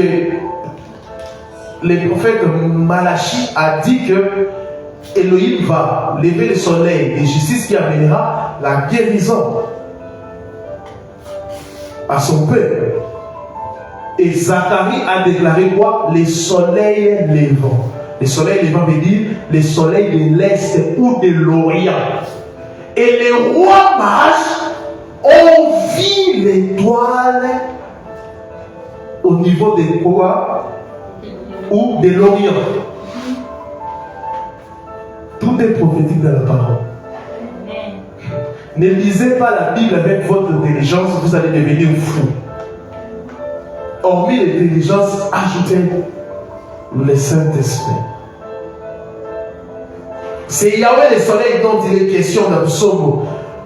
le prophète Malachi a dit que Elohim va lever le soleil de justice qui amènera la guérison à son peuple. Et Zacharie a déclaré quoi? Le soleil levant. Le soleil levant veut dire le soleil de l'Est ou de l'Orient. Et les rois mages ont vu l'étoile au niveau de quoi? Ou de l'Orient. Tout est prophétique dans la parole. Ne lisez pas la Bible avec votre intelligence, vous allez devenir fou. Hormis l'intelligence, ajoutez le Saint-Esprit. C'est Yahweh le soleil dont il est question dans Psaume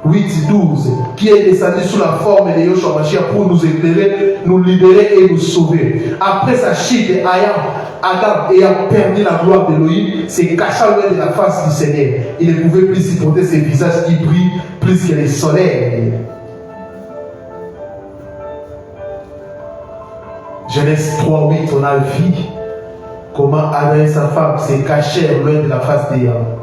8-12, qui est descendu sous la forme de Yeshua Mashiach pour nous éclairer, nous libérer et nous sauver. Après sa chute, Adam ayant perdu la gloire d'Elohim, s'est caché loin de la face du Seigneur. Il ne pouvait plus supporter ses visages qui brillent plus que le soleil. Genèse 3:8, on a vu comment Adam et sa femme se cachèrent loin de la face d'Yahweh.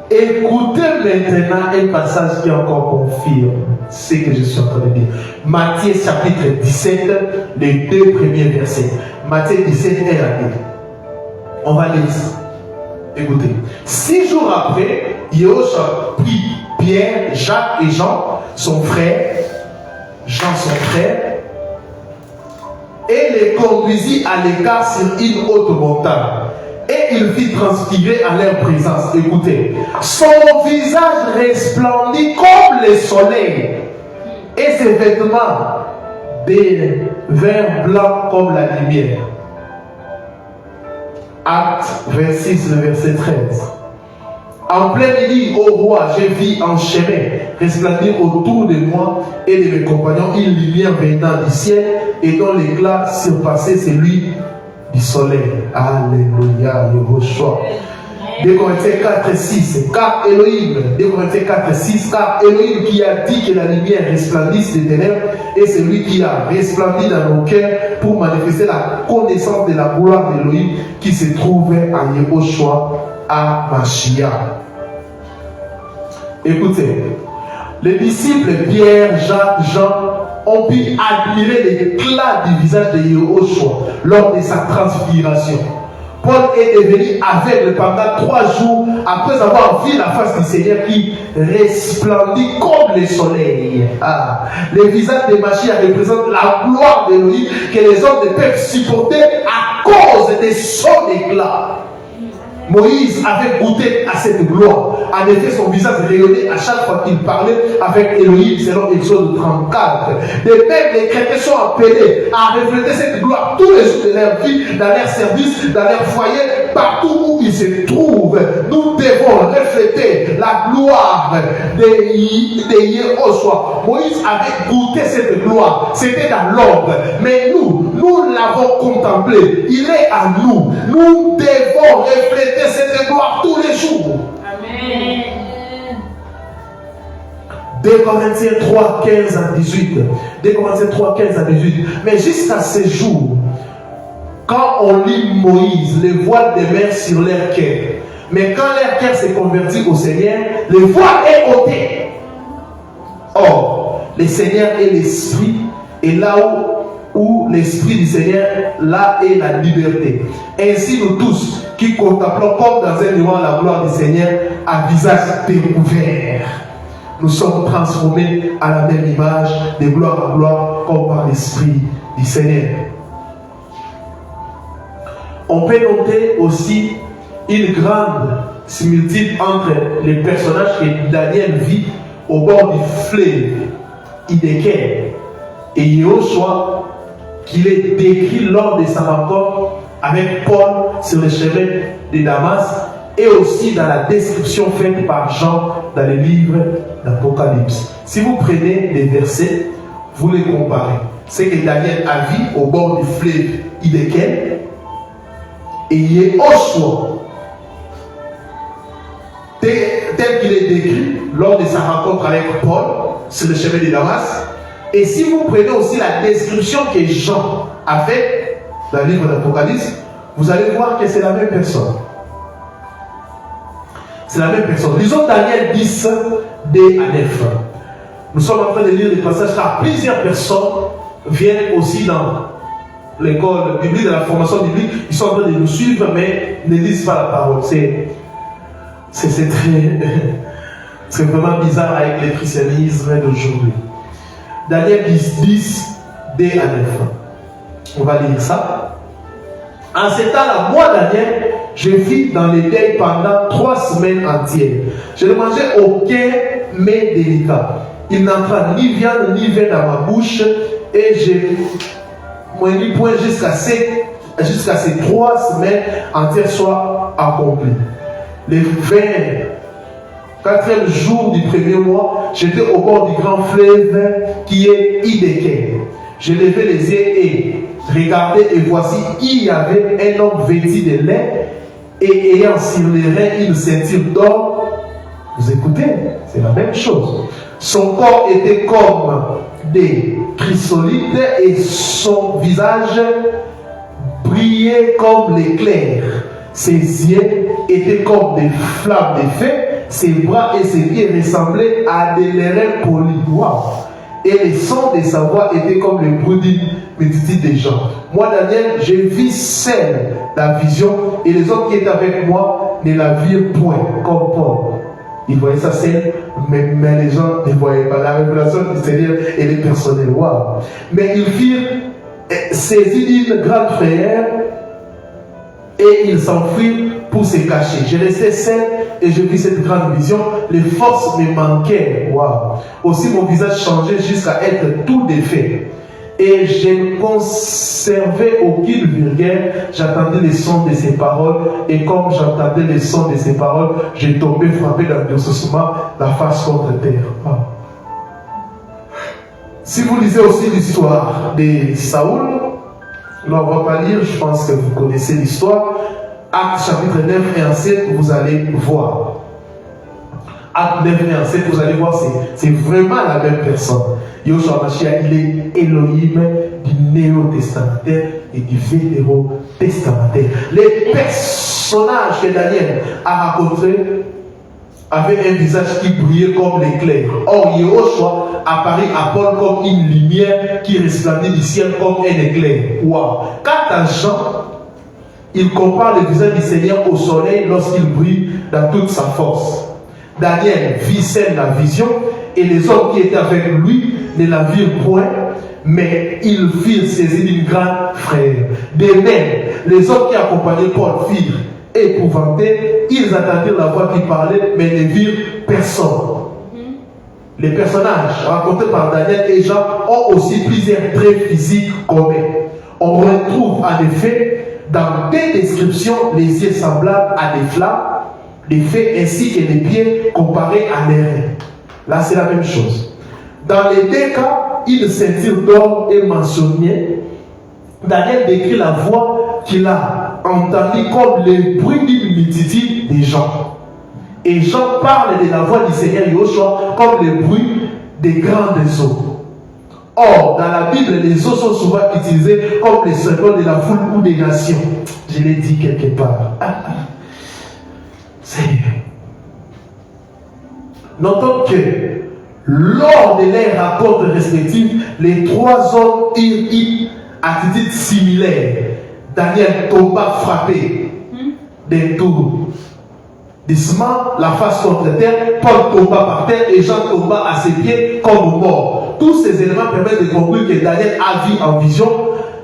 Écoutez maintenant un passage qui encore confirme ce que je suis en train de dire. Matthieu chapitre 17, les 2 premiers versets. Matthieu 17, 1 à 2. On va lire ça. Écoutez. 6 jours après, Yeshua prit Pierre, Jacques et Jean, son frère, et les conduisit à l'écart sur une haute montagne. Et il fit transpirer à leur présence. Écoutez, son visage resplendit comme le soleil, et ses vêtements devinrent blancs comme la lumière. Acte 26, le verset 13. En plein midi, ô roi, j'ai vu en chemin resplendir autour de moi et de mes compagnons une lumière venant du ciel et dont l'éclat surpassait celui du soleil. Alléluia, Yehoshua. 2 Corinthiens 4, 6. Car Elohim, 2 Corinthiens 4, 6. Car Elohim qui a dit que la lumière resplendisse des ténèbres est celui qui a resplendi dans nos cœurs pour manifester la connaissance de la gloire d'Elohim qui se trouvait en Yehoshua à Mashiach. Écoutez, les disciples Pierre, Jacques, Jean ont pu admirer l'éclat du visage de Yehoshua lors de sa transfiguration. Paul est devenu aveugle pendant 3 jours après avoir vu la face du Seigneur qui resplendit comme le soleil. Le visage de Mashiach représente la gloire d'Elohim que les hommes ne peuvent supporter à cause de son éclat. Moïse avait goûté à cette gloire. En effet, son visage rayonnait à chaque fois qu'il parlait avec Elohim, selon Exode 34. De même, les chrétiens sont appelés à refléter cette gloire tous les jours de leur vie, dans leur service, dans leur foyer, partout où ils se trouvent. Nous devons refléter la gloire de Yehoshua. Moïse avait goûté cette gloire. C'était dans l'ombre. Mais nous l'avons contemplé. Il est à nous. Nous devons refléter cette gloire tous les jours. Amen. 2 Corinthiens 3, 15 à 18. 2 Corinthiens 3, 15 à 18. Mais jusqu'à ce jour, quand on lit Moïse, les voiles demeurent sur leur cœur. Mais quand leur cœur s'est converti au Seigneur, le voile est ôté. Or, le Seigneur est l'Esprit, et là où l'Esprit du Seigneur, là est la liberté. Ainsi, nous tous qui contemplons comme dans un miroir la gloire du Seigneur à visage découvert, nous sommes transformés à la même image, de gloire en gloire, comme par l'Esprit du Seigneur. On peut noter aussi une grande similitude entre les personnages que Daniel vit au bord du fleuve Hiddekel et Yehoshua, qu'il est décrit lors de sa rencontre avec Paul sur le chemin de Damas, et aussi dans la description faite par Jean dans le livre d'Apocalypse. Si vous prenez les versets, vous les comparez. C'est que Daniel a vu au bord du fleuve Hiddekel et Yehoshua, tel qu'il est décrit lors de sa rencontre avec Paul sur le chemin de Damas. Et si vous prenez aussi la description que Jean a faite dans le livre d'Apocalypse, vous allez voir que c'est la même personne. C'est la même personne. Lisons Daniel 10, D à 9. Nous sommes en train de lire des passages car plusieurs personnes viennent aussi dans l'école biblique, dans la formation biblique. Ils sont en train de nous suivre, mais ne lisent pas la parole. C'est vraiment bizarre avec le christianisme d'aujourd'hui. Daniel 10, D à 9. On va lire ça. En ce temps-là, moi, Daniel, je vis dans les deuils pendant 3 semaines entières. Je ne mangeais aucun mets délicat. Il n'entra ni viande ni vin dans ma bouche, et je m'en mis point jusqu'à ces 3 semaines entières soient accomplies. Le 24e jour du premier mois, j'étais au bord du grand fleuve qui est Hiddekel. Je levai les yeux et regardai, et voici, il y avait un homme vêtu de lin et ayant sur les reins une ceinture d'or. Vous écoutez, c'est la même chose. Son corps était comme des chrysolites et son visage brillait comme l'éclair. Ses yeux étaient comme des flammes de feu, ses bras et ses pieds ressemblaient à des lérins polis. Wow. Et les sons de sa voix étaient comme le bruit d'une multitude de gens. Moi, Daniel, je vis seul la vision, et les hommes qui étaient avec moi ne la virent point, comme Paul. Ils voyaient ça seul, mais les gens ne voyaient pas. La révélation du Seigneur et les personnels. Wow. Mais ils firent saisi d'une grande frayeur, et ils s'enfuirent pour se cacher. Je restais seul et je vis cette grande vision. Les forces me manquaient. Wow. Aussi mon visage changeait jusqu'à être tout défait. Et je ne conservais aucune virgule. J'attendais les sons de ses paroles. Et comme j'entendais les sons de ses paroles, j'ai tombé frappé d'endurcissement, la face contre terre. Wow. Si vous lisez aussi l'histoire de Saoul, là, on ne va pas lire, je pense que vous connaissez l'histoire. Actes chapitre 9 et en 7, vous allez voir. Actes 9 et en 7, vous allez voir, c'est vraiment la même personne. Yoshua Mashiach, il est Elohim du Néo-Testamentaire et du Vétéro-Testamentaire. Les personnages que Daniel a rencontrés avaient un visage qui brillait comme l'éclair. Or, Yehoshua apparaît à Paul comme une lumière qui resplendit du ciel comme un éclair. Wow. Quant à Jean, il compare le visage du Seigneur au soleil lorsqu'il brille dans toute sa force. Daniel vit seul la vision, et les hommes qui étaient avec lui ne la virent point, mais ils firent saisir d'une grande frayeur. De même, les hommes qui accompagnaient Paul firent épouvantés, ils attendirent la voix qui parlait, mais ne virent personne. Les personnages racontés par Daniel et Jean ont aussi plusieurs traits physiques communs. On retrouve en effet dans des descriptions les yeux semblables à des flammes, les faits ainsi que les pieds comparés à l'air. Là, c'est la même chose. Dans les deux cas, une ceinture d'or est mentionnée. Daniel décrit la voix qu'il a entendue comme le bruit d'une multitude de gens. Et Jean parle de la voix du Seigneur Yehoshua comme le bruit des grandes eaux. Or, dans la Bible, les eaux sont souvent utilisées comme les symboles de la foule ou des nations. Je l'ai dit quelque part. Seigneur. Notons que lors de leurs rapports respectifs, les trois hommes eurent une attitude similaire. Daniel tomba frappé d'un tour. Doucement, la face contre terre, Paul tomba par terre et Jean tomba à ses pieds comme mort. Tous ces éléments permettent de conclure que Daniel a vu en vision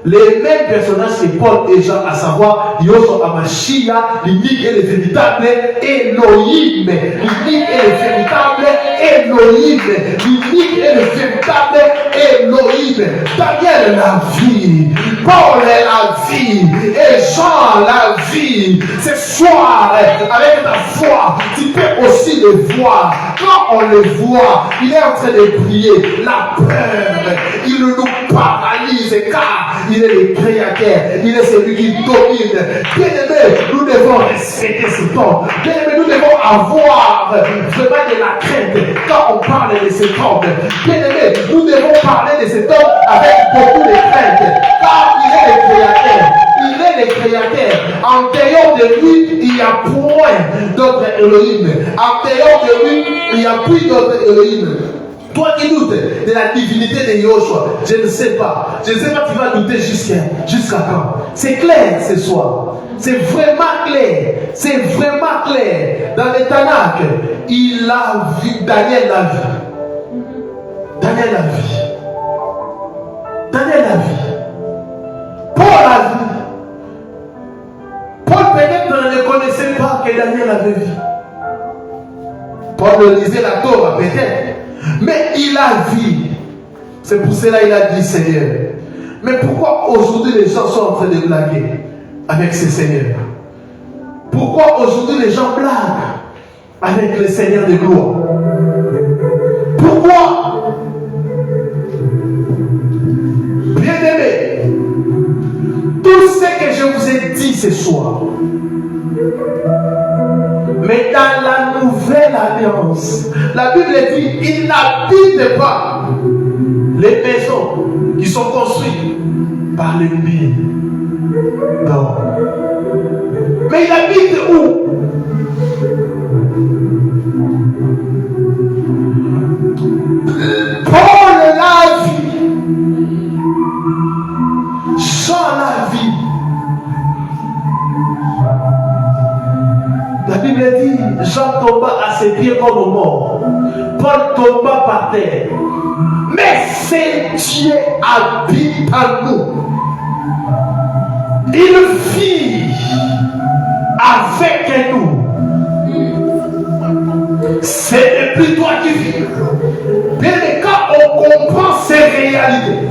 les mêmes personnages que Paul et Jean, à savoir Yoso Amashia, l'unique et le véritable Elohim. L'unique et le véritable Elohim. L'unique et le véritable Elohim. Daniel l'a vu, Paul l'a vu, et Jean l'a vu. Ce soir, avec ta foi, tu peux aussi le voir. Quand on le voit, il est en train de prier. La peur, il nous paralyse car il est le créateur, il est celui qui domine. Bien-aimés, nous devons respecter cet homme. Bien-aimés, nous devons avoir vraiment de la crainte quand on parle de cet homme. Bien-aimés, nous devons parler de cet homme avec beaucoup de crainte car il est le créateur. Il est le créateur. En dehors de lui, il n'y a point d'autre Elohim. En dehors de lui, il n'y a plus d'autre Elohim. Toi qui doutes de la divinité de Yoshua, je ne sais pas. Je ne sais pas, tu vas douter jusqu'à quand. C'est clair ce soir. C'est vraiment clair. C'est vraiment clair. Dans les Tanakh, il a vu, Daniel l'a vu. Daniel l'a vu. Daniel l'a vu. Paul l'a vu. Paul peut-être ne connaissait pas que Daniel avait vu. Paul lisait la Torah peut-être. Mais il a vu. C'est pour cela qu'il a dit Seigneur. Mais pourquoi aujourd'hui les gens sont en train de blaguer avec ce Seigneur? Pourquoi aujourd'hui les gens blaguent avec le Seigneur de gloire? Pourquoi? Bien-aimés, tout ce que je vous ai dit ce soir, mais dans la nouvelle alliance, la Bible dit il n'habite pas les maisons qui sont construites par les mines. Non. Mais il habite où? Paul la vie, Jean la vie. La Bible dit, Jean tomba à ses pieds comme mort. Paul tomba par terre. Mais c'est Dieu habite en nous. Il vit avec nous. Ce n'est plus toi qui vis. Bien, quand on comprend ces réalités,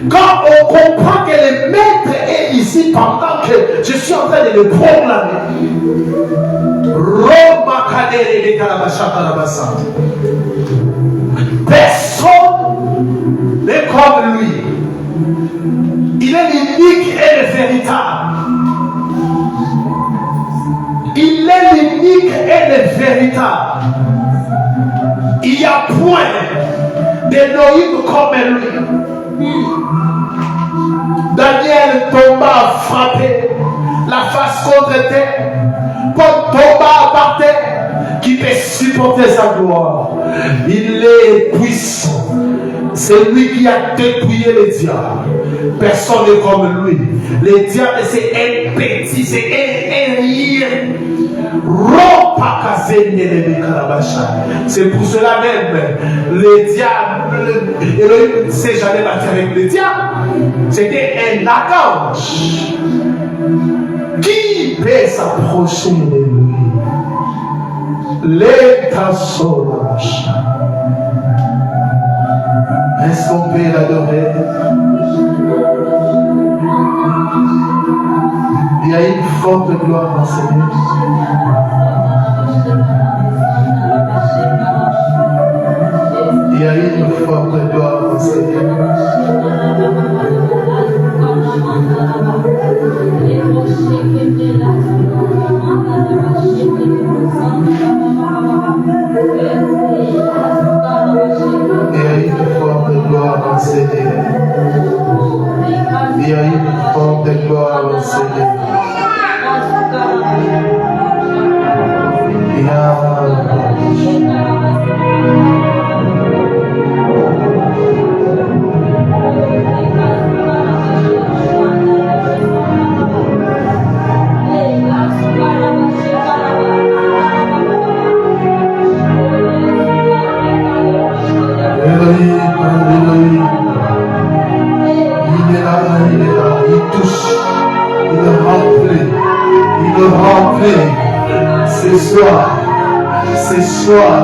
quand on comprend que le maître est ici pendant que je suis en train de le proclamer, personne n'est comme lui. Il est l'unique et le véritable. Il est l'unique et le véritable. Il n'y a point d'Élohim comme lui. Daniel tomba frappé, la face contre terre. Paul tomba par terre. Qui peut supporter sa gloire? Il est puissant. C'est lui qui a dépouillé les diables. Personne n'est comme lui. Les diables, c'est un petit, c'est un rien. C'est pour cela même, les diables, Elohim ne s'est jamais battu avec les diables. C'était un archange. Qui peut s'approcher de lui? L'état sauvage. Est-ce qu'on peut l'adorer? Il y a une forte gloire dans ces lieux. Il y a une forte gloire dans ces lieux. Il y a une forte gloire au Seigneur. soir,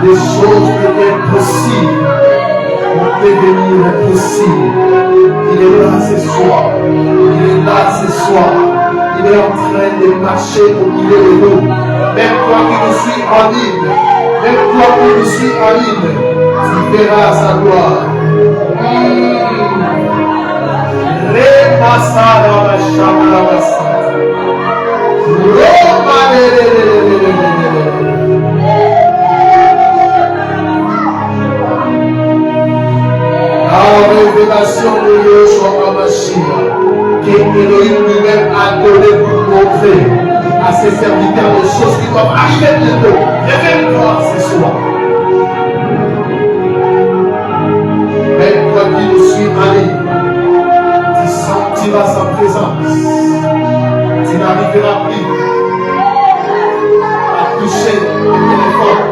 des choses impossibles vont devenir possibles. Il est là ce soir. Il est là ce soir. Il est en train de marcher au milieu de nous. Même toi qui nous suis en ligne, même toi qui nous suis en ligne, tu verras sa gloire. La révélation de Yeshua HaMashiach, qu'Élohim lui-même a donné pour montrer à ses serviteurs des choses qui doivent arriver bientôt. Révèle-toi ce soir. Même toi qui nous suis en ligne, tu sentiras sa présence. Tu n'arriveras plus à toucher le téléphone.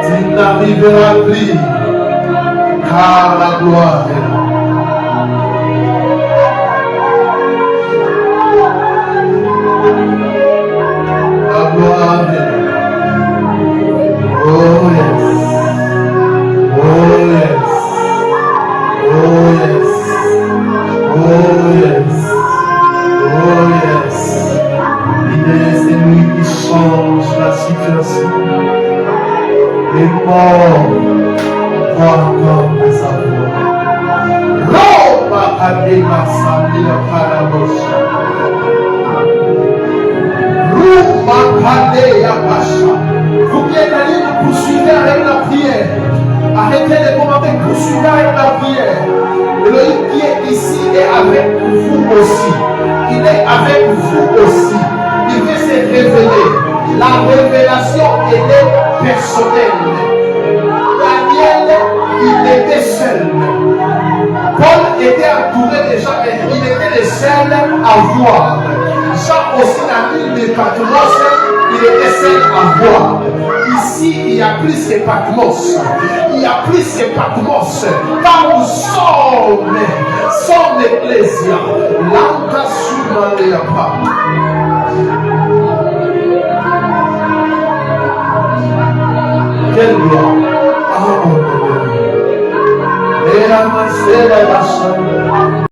Tu n'arriveras plus, car la gloire est là. La gloire est là. Oh yes. Oh yes. Oh yes. Oh yes. Oh yes. Il est celui qui change la situation. Les morts croient comme des amours. Roma Adema Samia Parabosha. Roma Kadea Pasha. Vous qui êtes allés nous poursuivre avec la prière. Arrêtez de commenter, poursuivez avec la prière. Elohim qui est ici est avec vous aussi. Il est avec vous aussi. Il veut se révéler. La révélation, elle est personnelle. Daniel, il était seul. Paul était entouré de gens et il était le seul à voir. Jean aussi n'a mis de Patmos, il était seul à voir. Ici, il y a plus que Patmos. Il y a plus que Patmos. Car nous sommes l'Ecclésia. L'anta sumaléapa. Quelle gloire! Oh, et la masse de la chambre.